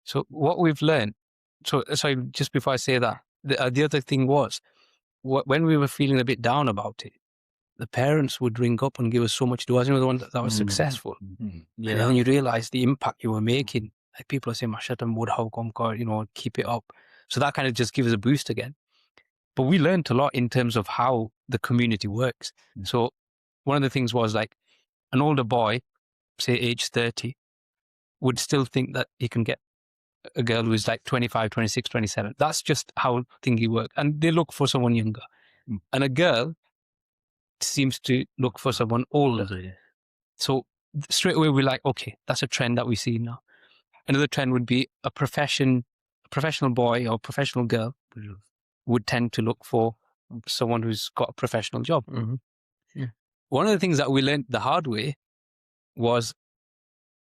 So what we've learned. So sorry, just before I say that, the other thing was when we were feeling a bit down about it, the parents would ring up and give us so much to us. The one that was successful. And then you realize the impact you were making. Like people are saying, keep it up. So that kind of just gives us a boost again. But we learned a lot in terms of how the community works. So one of the things was like an older boy, say age 30, would still think that he can get a girl who's like 25, 26, 27. That's just how thingy work. And they look for someone younger. And a girl seems to look for someone older. So straight away we're like, okay, that's a trend that we see now. Another trend would be a professional boy or professional girl would tend to look for someone who's got a professional job. One of the things that we learned the hard way was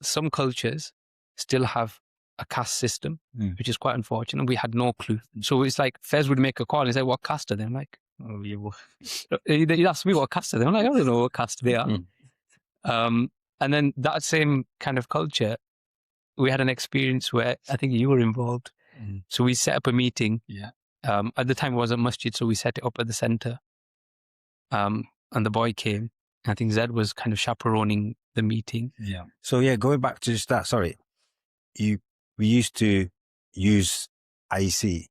some cultures still have a caste system, which is quite unfortunate. We had no clue. So it's like Fez would make a call and say, what caste are they? I'm like, oh, he asked me what caste are they? I'm like, I don't know what caste they are. And then that same kind of culture, we had an experience where I think you were involved. So we set up a meeting. At the time it was a masjid, so we set it up at the center. And the boy came. I think Zed was kind of chaperoning the meeting. So yeah, going back to just that, sorry, we used to use IEC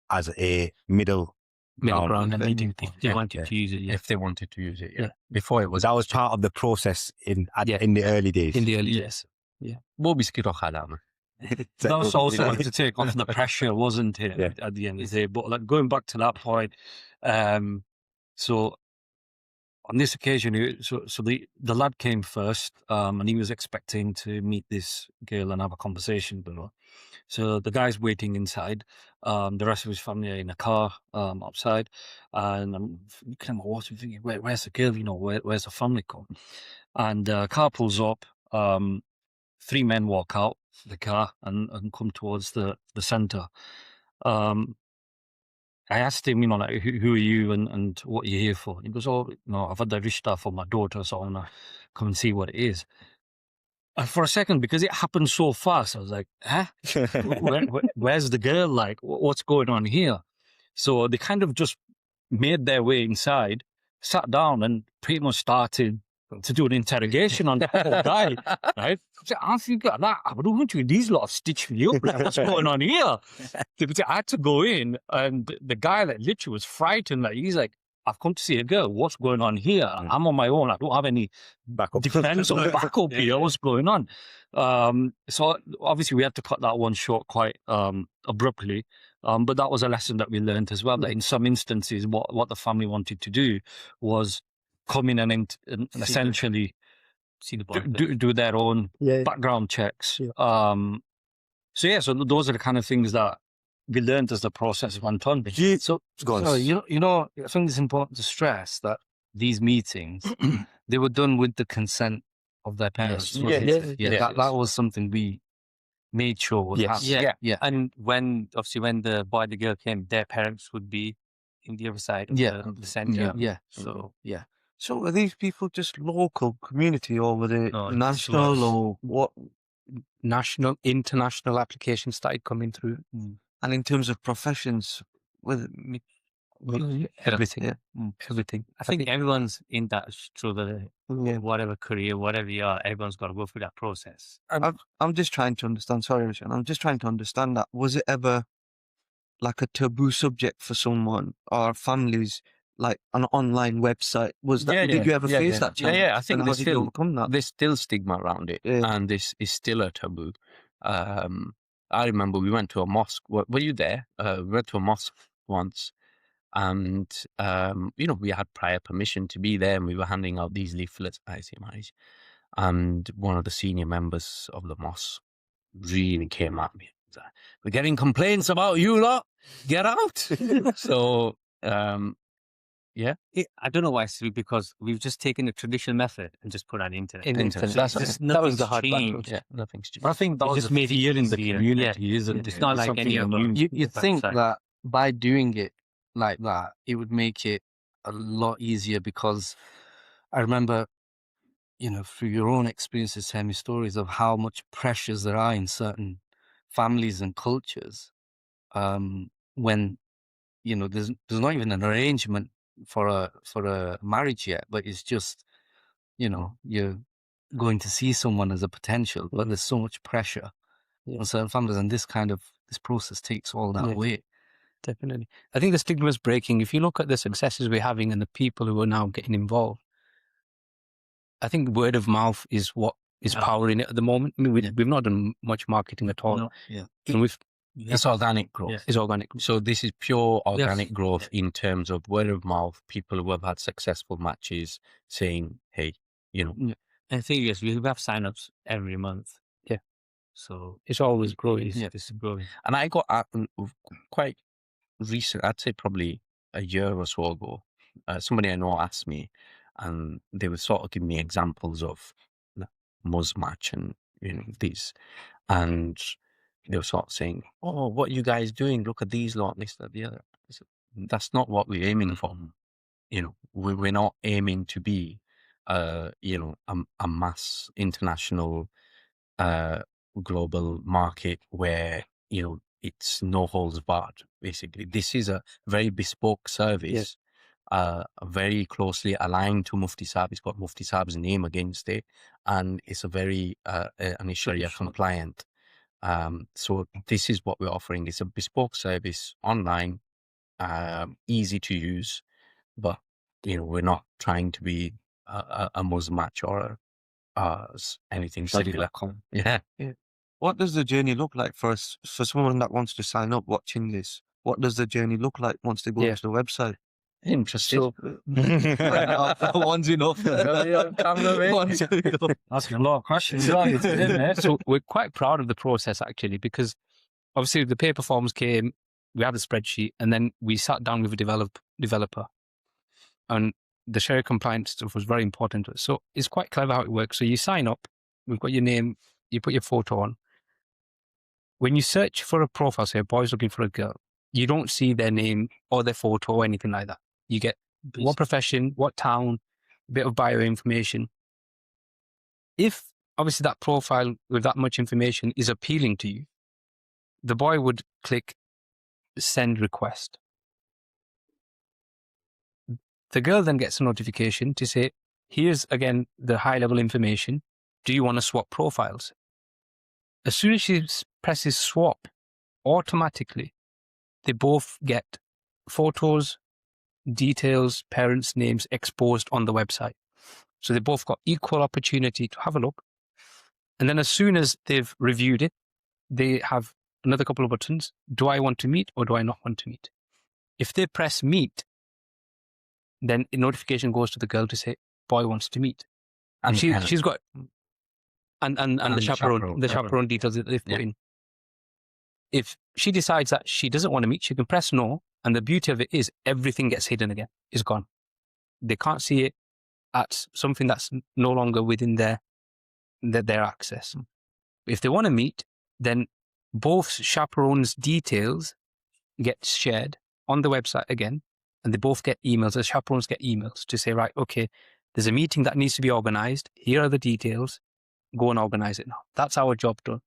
as a middle ground. And if they wanted to use it, If they wanted to use it, Before it was, That was part of the process in the early days. In the early days. What we skid on. That's also to take off the pressure, wasn't it? At the end of the day, but like going back to that point, so on this occasion, so the lad came first, and he was expecting to meet this girl and have a conversation with her. So the guy's waiting inside. The rest of his family are in a car outside, and I'm looking at my watch and thinking, where's the girl? You know, where's the family come? And car pulls up. 3 men walk out the car and come towards the centre. I asked him, you know, like, who are you and what are you here for? He goes, oh, no, I've had the rishta for my daughter, so I want to come and see what it is. And for a second, because it happened so fast, I was like, huh? Where's the girl? Like, what's going on here? So they kind of just made their way inside, sat down and pretty much started to do an interrogation on the poor guy, right? I think that I don't want you, these lot stitch me up. Like, what's going on here? I had to go in, and the guy like literally was frightened. Like, he's like, I've come to see a girl. What's going on here? I'm on my own. I don't have any defense or backup here. What's going on? So obviously we had to cut that one short quite abruptly. But that was a lesson that we learned as well. That in some instances, what the family wanted to do was come in and essentially see the boy do their own background checks. So those are the kind of things that we learned as the process went on. So you know, I think it's important to stress that these meetings they were done with the consent of their parents. That was something we made sure was happening. And when the boy, the girl came, their parents would be in the other side of the center. So are these people just local community, or were they national, or what? National, international applications started coming through. And in terms of professions, with everything, everything. I think everyone's in that through the whatever career, whatever you are, everyone's got to go through that process. I'm just trying to understand. Sorry, Rishan, I'm just trying to understand that. Was it ever like a taboo subject for someone or families? Like an online website, was that? Did you ever face that challenge? I think there's still stigma around it, and this is still a taboo. I remember we went to a mosque. Were you there? We went to a mosque once, and we had prior permission to be there, and we were handing out these leaflets, IEC Marriage, and one of the senior members of the mosque really came at me. We're getting complaints about you lot. Get out. So. I don't know why, because we've just taken the traditional method and just put on internet. That was the hard part. Nothing's changed. I think that was just made fear in the community, isn't it? It's not like any other. You'd think that by doing it like that, it would make it a lot easier, because I remember, through your own experiences, telling me stories of how much pressures there are in certain families and cultures when, there's not even an arrangement for a marriage yet, but it's just, you're going to see someone as a potential, but there's so much pressure on certain families, and this process takes all that away. Definitely. I think the stigma is breaking. If you look at the successes we're having and the people who are now getting involved, I think word of mouth is what is powering it at the moment. I mean, we've not done much marketing at all. And it's organic growth. It's organic. So this is pure organic growth in terms of word of mouth, people who have had successful matches saying, hey, And I think yes, we have signups every month. Yeah. So It's always growing. Yeah. it's growing. And I got quite recent, I'd say probably a year or so ago, somebody I know asked me, and they were sort of giving me examples of Muzmatch and these, and they were sort of saying, "Oh, what are you guys doing? Look at these lot, this, that, the other." I said, that's not what we're aiming for. We're not aiming to be, a mass international, global market where it's no holds barred. Basically, this is a very bespoke service, very closely aligned to Mufti Sahib. It's got Mufti Sahib's name against it, and it's a very and it's Sharia compliant. So this is what we're offering. It's a bespoke service online, easy to use, but we're not trying to be a Muzmatch or anything similar. Yeah. What does the journey look like for someone that wants to sign up watching this? What does the journey look like once they go Yeah. to the website? Interesting. So One's enough. Asking a lot of questions. so we're quite proud of the process actually, because obviously the paper forms came, we had a spreadsheet, and then we sat down with a developer, and the Sharia compliance stuff was very important to us. So it's quite clever how it works. So you sign up, we've got your name, you put your photo on. When you search for a profile, say a boy's looking for a girl, you don't see their name or their photo or anything like that. You get what profession, what town, a bit of bio information. If obviously that profile with that much information is appealing to you, the boy would click send request. The girl then gets a notification to say, here's again the high level information. Do you want to swap profiles? As soon as she presses swap, automatically they both get photos, details, parents' names exposed on the website. So they both got equal opportunity to have a look. And then as soon as they've reviewed it, they have another couple of buttons. Do I want to meet or do I not want to meet? If they press meet, then a notification goes to the girl to say, boy wants to meet. And she's got, and the chaperone details that they've put in. If she decides that she doesn't want to meet, she can press no. And the beauty of it is everything gets hidden again. It's gone. They can't see it at something that's no longer within their access. If they want to meet, then both chaperones' details get shared on the website again, and they both get emails. The chaperones get emails to say, right, okay, there's a meeting that needs to be organized. Here are the details. Go and organize it now. That's our job done.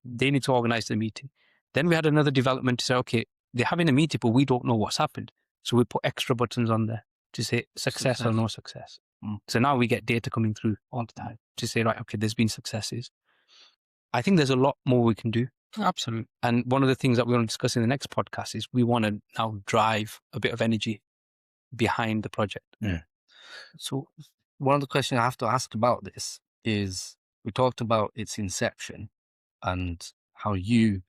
They need to organize the meeting. Then we had another development to say, okay, they're having a meeting, but we don't know what's happened. So we put extra buttons on there to say success or no success. So now we get data coming through all the time to say, right, okay, there's been successes. I think there's a lot more we can do. Absolutely. And one of the things that we want to discuss in the next podcast is we want to now drive a bit of energy behind the project. Yeah. So one of the questions I have to ask about this is, we talked about its inception and how you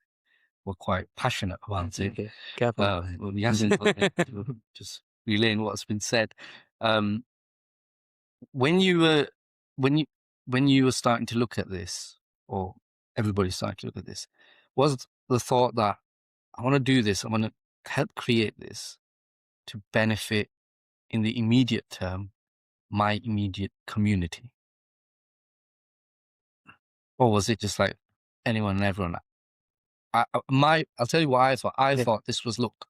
were quite passionate about it. Okay, careful. Well, he hasn't, just relaying what's been said. When you were starting to look at this, or everybody started to look at this, was the thought that I want to do this, I want to help create this to benefit in the immediate term my immediate community? Or was it just like anyone and everyone? I'll tell you what I thought. I thought this was, look,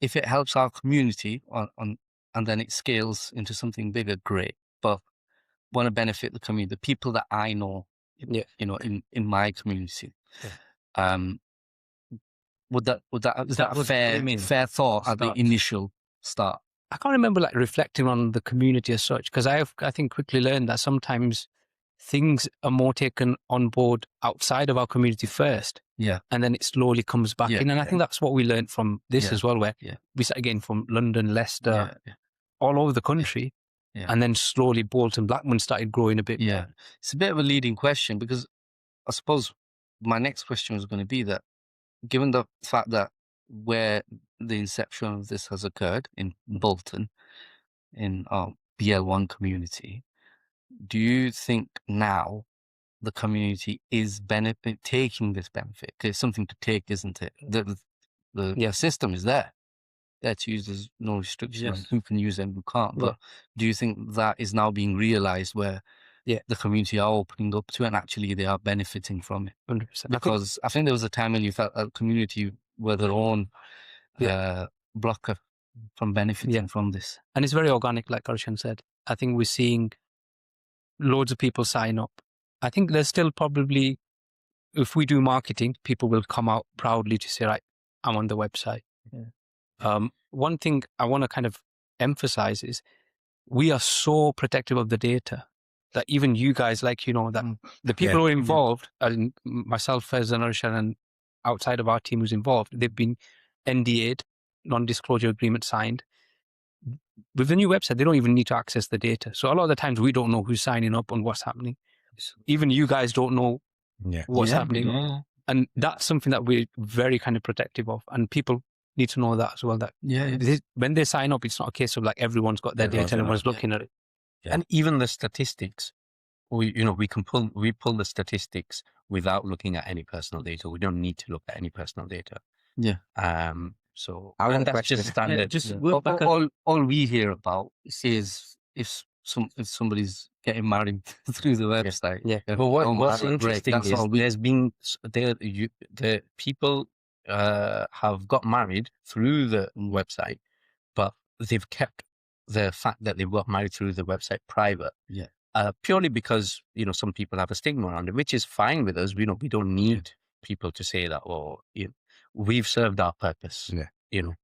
if it helps our community on and then it scales into something bigger, great. But want to benefit the community, the people that I know, in my community. Is that a fair thought at the initial start? I can't remember like reflecting on the community as such, because I think quickly learned that sometimes things are more taken on board outside of our community first. Yeah. And then it slowly comes back in. And I think that's what we learned from this as well, where we started again from London, Leicester, all over the country. Yeah. And then slowly Bolton, Blackburn started growing a bit. Yeah. It's a bit of a leading question, because I suppose my next question was going to be that, given the fact that where the inception of this has occurred in Bolton, in our BL1 community, do you think now the community is taking this benefit? Because it's something to take, isn't it? The system is there. To use, there's no restriction on who can use it and who can't. But do you think that is now being realized where the community are opening up to it and actually they are benefiting from it? 100%. Because I think there was a time when you felt a community were their own blocker from benefiting from this. And it's very organic, like Arshan said. I think we're seeing loads of people sign up. I think there's still probably, if we do marketing, people will come out proudly to say, right, I'm on the website. One thing I want to kind of emphasize is we are so protective of the data that even you guys, like, you know, that the people who are involved, and myself, Fez and Arshan, and outside of our team who's involved, they've been NDA'd, non-disclosure agreement signed. With the new website, they don't even need to access the data. So a lot of the times we don't know who's signing up and what's happening. Even you guys don't know what's happening. And that's something that we're very kind of protective of. And people need to know that as well. That when they sign up, it's not a case of like everyone's got their data and everyone's looking at it. And even the statistics, we pull the statistics without looking at any personal data. We don't need to look at any personal data. So that's just standard. All we hear about is if somebody's getting married through the website. But what's interesting is there's been the people have got married through the website, but they've kept the fact that they've got married through the website private. Purely because, you know, some people have a stigma around it, which is fine with us. We don't need people to say that, or we've served our purpose. You know.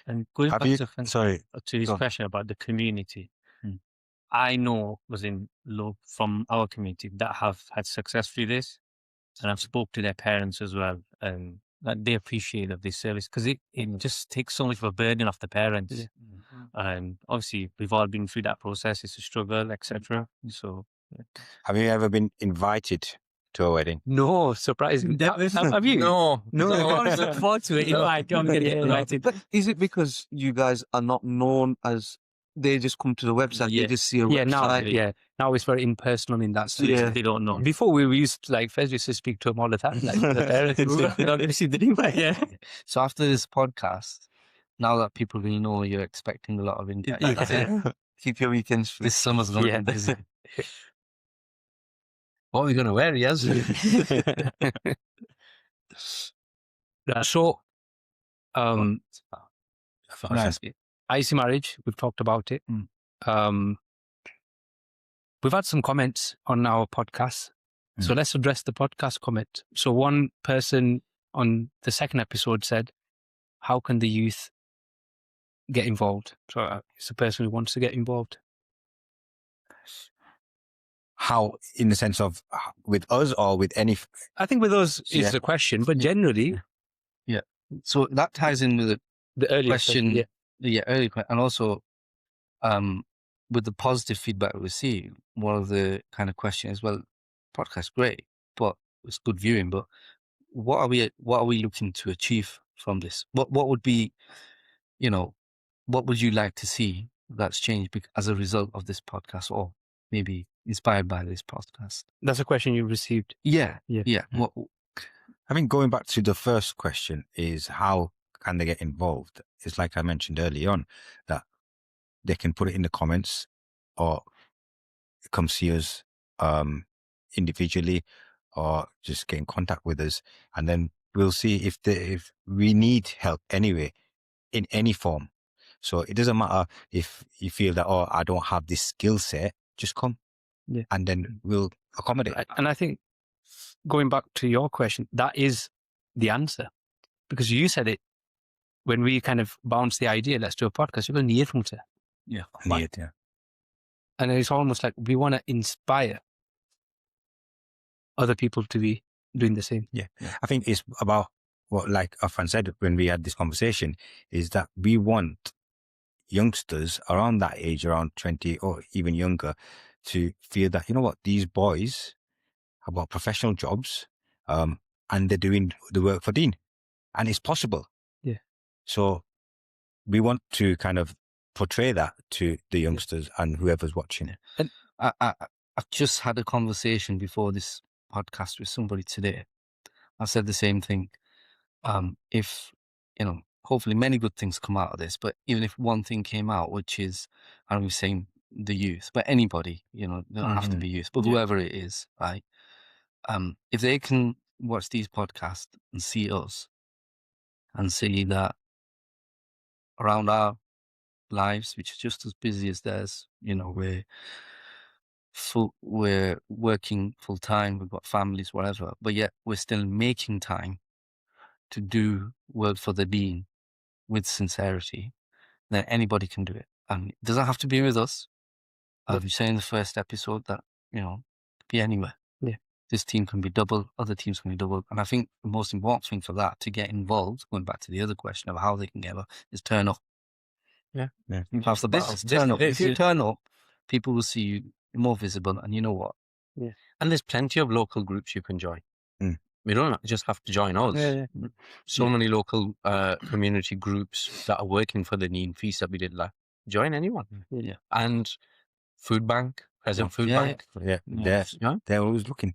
And going back to his question about the community, I know from our community that have had success through this, and I've spoke to their parents as well, and that they appreciate of this service because it just takes so much of a burden off the parents. And obviously we've all been through that process. It's a struggle, etc. So have you ever been invited to a wedding? No, surprisingly. Have you? No. I was looking forward to it. I'm going to get invited. But is it because you guys are not known as they just come to the website, they just see a website? Now it's very impersonal in that sense. They don't know. Before we used to, like, Fez used to speak to them all the time. Like, the parents, they don't receive the invite. So after this podcast, now that people really know you're expecting a lot of invites, keep your weekends free. This summer's going to be busy. What are we going to wear, Yaz? So, IEC Marriage, we've talked about it. We've had some comments on our podcast. So let's address the podcast comment. So one person on the second episode said, how can the youth get involved? So it's a person who wants to get involved. How, in the sense of with us or with any? I think with us is the question, but generally. So that ties in with the earlier question. Early question. And also with the positive feedback we see, one of the kind of questions is, well, podcast great, but it's good viewing, but what are we looking to achieve from this? What would be, what would you like to see that's changed as a result of this podcast, or maybe inspired by this podcast? That's a question you received. Yeah. I mean, going back to the first question is how can they get involved? It's like I mentioned early on that they can put it in the comments or come see us individually or just get in contact with us, and then we'll see if we need help anyway in any form. So it doesn't matter if you feel that, oh, I don't have this skill set, just come and then we'll accommodate. And I think going back to your question, that is the answer, because you said it when we kind of bounced the idea, let's do a podcast, you're going to need from it. And it's almost like we want to inspire other people to be doing the same. I think it's about what, like Afan said when we had this conversation, is that we want youngsters around that age, around 20 or even younger, to feel that, you know what, these boys have got professional jobs and they're doing the work for Deen, and it's possible. So we want to kind of portray that to the youngsters and whoever's watching. And I've just had a conversation before this podcast with somebody today. I said the same thing. If, hopefully many good things come out of this, but even if one thing came out, which is, I don't know, saying the youth, but anybody, they don't have to be youth, but whoever it is, right? If they can watch these podcasts and see us and see that around our lives, which is just as busy as theirs, we're working full time, we've got families, whatever, but yet we're still making time to do work for the deen with sincerity, then anybody can do it. And it doesn't have to be with us. As we say in the first episode, that, it could be anywhere. Yeah. This team can be double, other teams can be double. And I think the most important thing for that, to get involved, going back to the other question of how they can get involved, is turn up. Yeah. Half the battle. Turn up. If you turn up, people will see you more visible. And you know what? Yeah. And there's plenty of local groups you can join. We don't just have to join us. Yeah. So many local community groups that are working for the need, Fi Sabilillah. Join anyone. Yeah. And food bank, present food bank. They're always looking.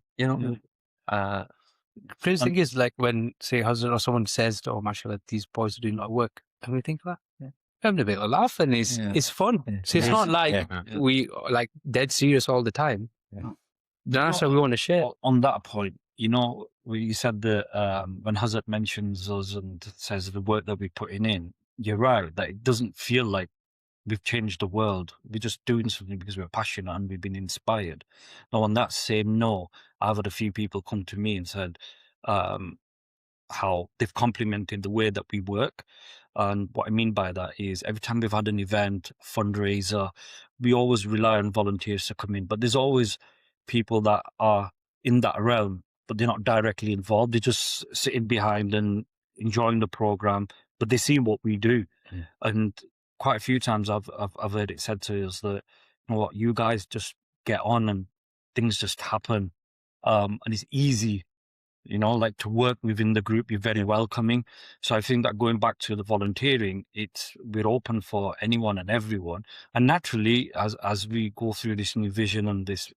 Crazy thing is, like, when, say, husband or someone says, oh, mashallah, these boys are doing a lot of work, and we think that. We're having a bit of a laugh, and it's fun. So it's not like we like dead serious all the time. That's what we want to share. On that point, where you said that when Hazrat mentions us and says the work that we're putting in, you're right, that it doesn't feel like we've changed the world. We're just doing something because we're passionate and we've been inspired. Now, on that same note, I've had a few people come to me and said how they've complimented the way that we work. And what I mean by that is every time we've had an event, fundraiser, we always rely on volunteers to come in. But there's always people that are in that realm, but they're not directly involved. They're just sitting behind and enjoying the program, but they see what we do. And quite a few times I've heard it said to us that, you guys just get on and things just happen. And it's easy, like to work within the group. You're very welcoming. So I think that going back to the volunteering, we're open for anyone and everyone. And naturally, as we go through this new vision and this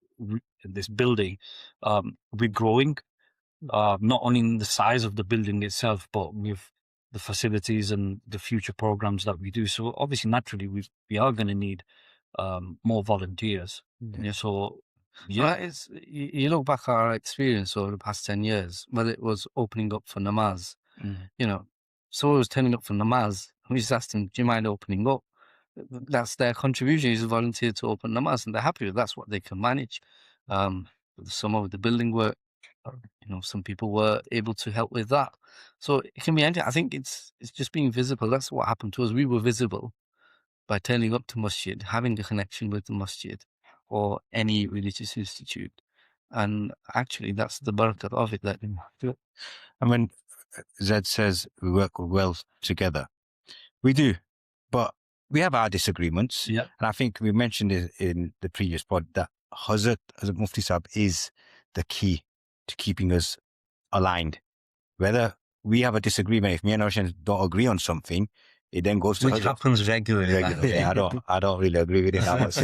building, we're growing, not only in the size of the building itself, but with the facilities and the future programs that we do. So obviously, naturally, we are going to need more volunteers. So you look back at our experience over the past 10 years, whether it was opening up for namaz, someone was turning up for namaz, we just asked them, do you mind opening up? That's their contribution, is volunteer to open namaz, and they're happy with that's what they can manage. Some of the building work, some people were able to help with that. So it can be anything. I think it's just being visible. That's what happened to us. We were visible by turning up to masjid, having a connection with the masjid or any religious institute. And actually, that's the barakah of it. And when Zed says we work well together, we do, but we have our disagreements. Yeah. And I think we mentioned it in the previous pod that Hazrat Mufti Sahib is the key to keeping us aligned. Whether we have a disagreement, if me and Roshan don't agree on something, it then goes to Which happens regularly. Yeah, I don't really agree with it that much.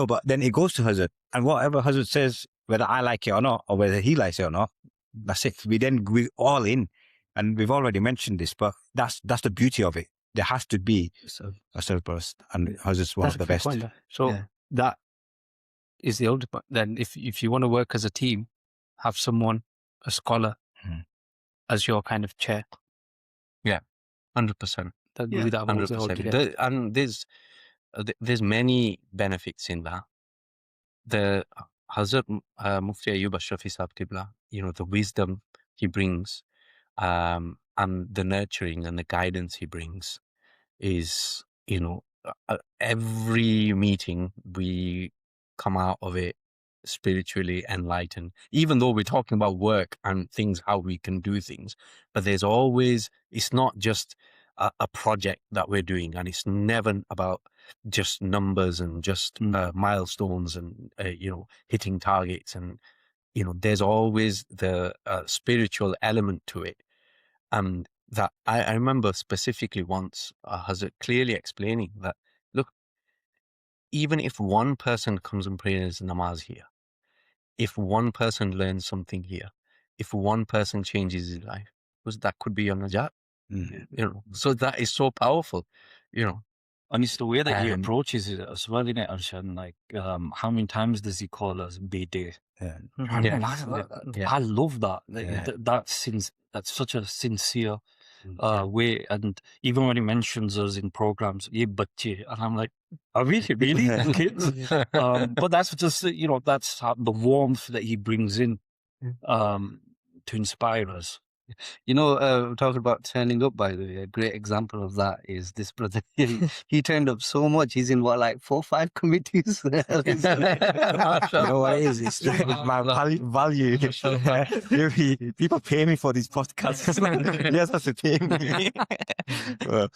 but then it goes to Hazrat, and whatever Hazrat says, whether I like it or not, or whether he likes it or not, that's it. We're all in, and we've already mentioned this, but that's the beauty of it. There has to be a surplus, and Hazrat's one of the best. So that is the ultimate. Then, if you want to work as a team, have someone, a scholar, as your kind of chair. 100%. That 100%. And there's many benefits in that. The Hazrat Mufti Ayyub Ashrafi Sahib Qibla, the wisdom he brings, and the nurturing and the guidance he brings is, every meeting we come out of it spiritually enlightened, even though we're talking about work and things, how we can do things, but it's not just a project that we're doing, and it's never about just numbers and just milestones and hitting targets, and there's always the spiritual element to it. And that I remember specifically once Hazrat clearly explaining that, look, even if one person comes and prays namaz here, if one person learns something here, if one person changes his life, because that could be your najat, you know. So that is so powerful, you know. And it's the way that he Um, approaches it as well, innit, Arshan? Like, how many times does he call us Bede? Yeah. I love that. Yeah. That's such a sincere Yeah. way. And even when he mentions us in programs, ye bache, and I'm like, are we really kids? But that's just, you know, that's the warmth that he brings in to inspire us. You know, talking about turning up, by the way, a great example of that is this brother. He turned up so much. He's in what, like 4 or 5 committees? You know what it is? It's my value. People pay me for these podcasts. Yes, that's to pay me. Well,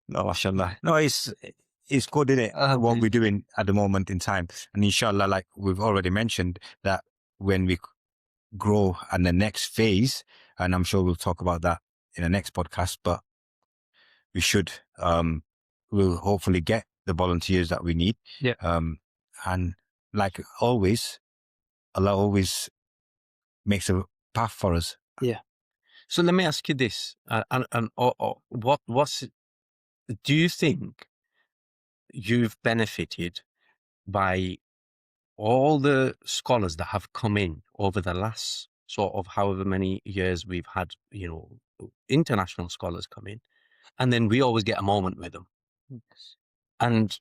no, mashallah. No, it's good, isn't it? What we're doing at the moment in time. And inshallah, like we've already mentioned, that when we grow and the next phase, and I'm sure we'll talk about that in the next podcast, but we should, we'll hopefully get the volunteers that we need. Yeah. And like always, Allah always makes a path for us. So let me ask you this, do you think you've benefited by all the scholars that have come in over the last sort of however many years we've had, you know, international scholars come in, and then we always get a moment with them? And,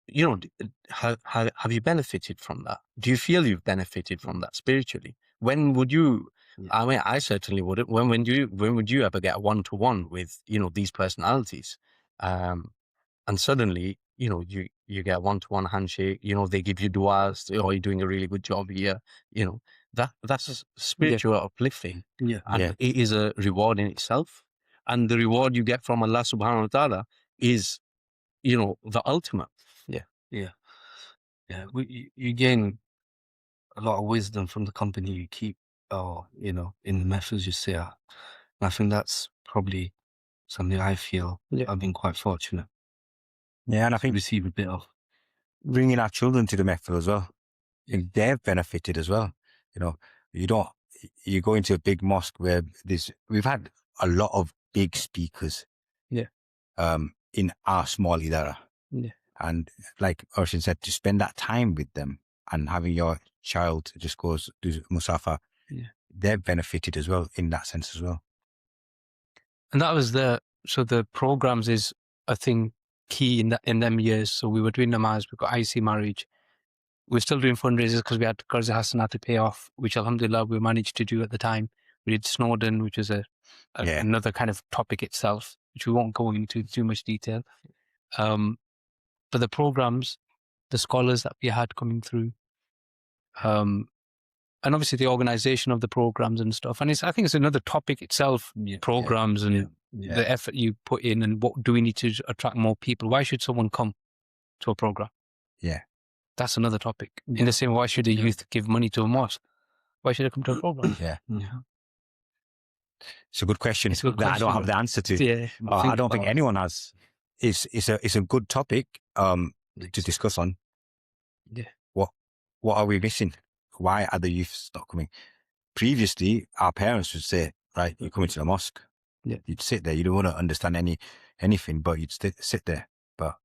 you know, have you benefited from that? Do you feel you've benefited from that spiritually? When would you, I mean, I certainly wouldn't. When would you ever get a one-to-one with, you know, these personalities? And suddenly, you know, you get a one-to-one handshake, you know, they give you du'as, oh, you're doing a really good job here, you know, that's spiritual uplifting. Yeah. And it is a reward in itself. And the reward you get from Allah subhanahu wa ta'ala is, you know, the ultimate. Yeah. You gain a lot of wisdom from the company you keep, or, you know, in the methods you say. And I think that's probably something I feel I've been quite fortunate. Yeah, and I to think receive a bit of. bringing our children to the method as well. I think they've benefited as well. You know, you go into a big mosque where we've had a lot of big speakers. Yeah. In our small idara. Yeah. And like Arshan said, to spend that time with them and having your child just do musafa, they've benefited as well in that sense as well. And that was the programs is, I think, key in them years. So we were doing namaz, we got IEC Marriage. We're still doing fundraisers because we had Qarz Hasanat to pay off, which alhamdulillah we managed to do at the time. We did Snowden, which is another kind of topic itself, which we won't go into too much detail. But the programs, the scholars that we had coming through, and obviously the organization of the programs and stuff. And I think it's another topic itself, programs and the effort you put in, and what do we need to attract more people? Why should someone come to a program? Yeah. That's another topic. In the same way, why should a youth give money to a mosque? Why should they come to a program? It's a good question that I don't have the answer to. Yeah. I don't think anyone has. It's a good topic to discuss on. Yeah. What are we missing? Why are the youths not coming? Previously, our parents would say, right, you're coming to the mosque. Yeah. You'd sit there. You don't want to understand anything, but you'd sit there. But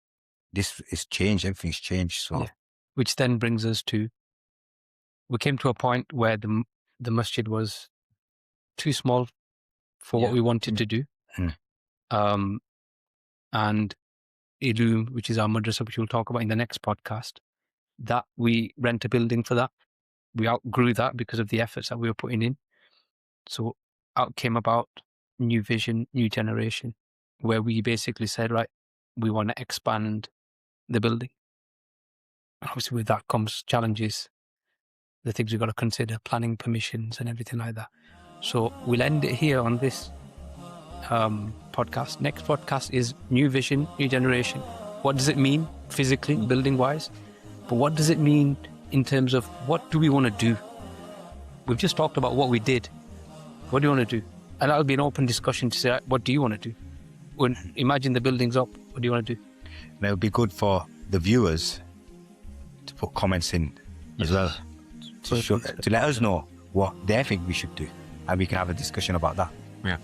this is changed. Everything's changed. So, which then brings us to, we came to a point where the masjid was too small for what we wanted to do. And Ilum, which is our madrasa, which we'll talk about in the next podcast, that we rent a building for that. We outgrew that because of the efforts that we were putting in. So out came about new vision, new generation, where we basically said, right, we want to expand the building. Obviously with that comes challenges, the things we've got to consider, planning permissions and everything like that. So we'll end it here on this podcast. Next podcast is new vision, new generation. What does it mean physically, building wise? But what does it mean in terms of what do we want to do? We've just talked about what we did. What do you want to do? And that'll be an open discussion to say, what do you want to do? When imagine the building's up, what do you want to do? And it would be good for the viewers to put comments in as well to let us know what they think we should do, and we can have a discussion about that. Yeah.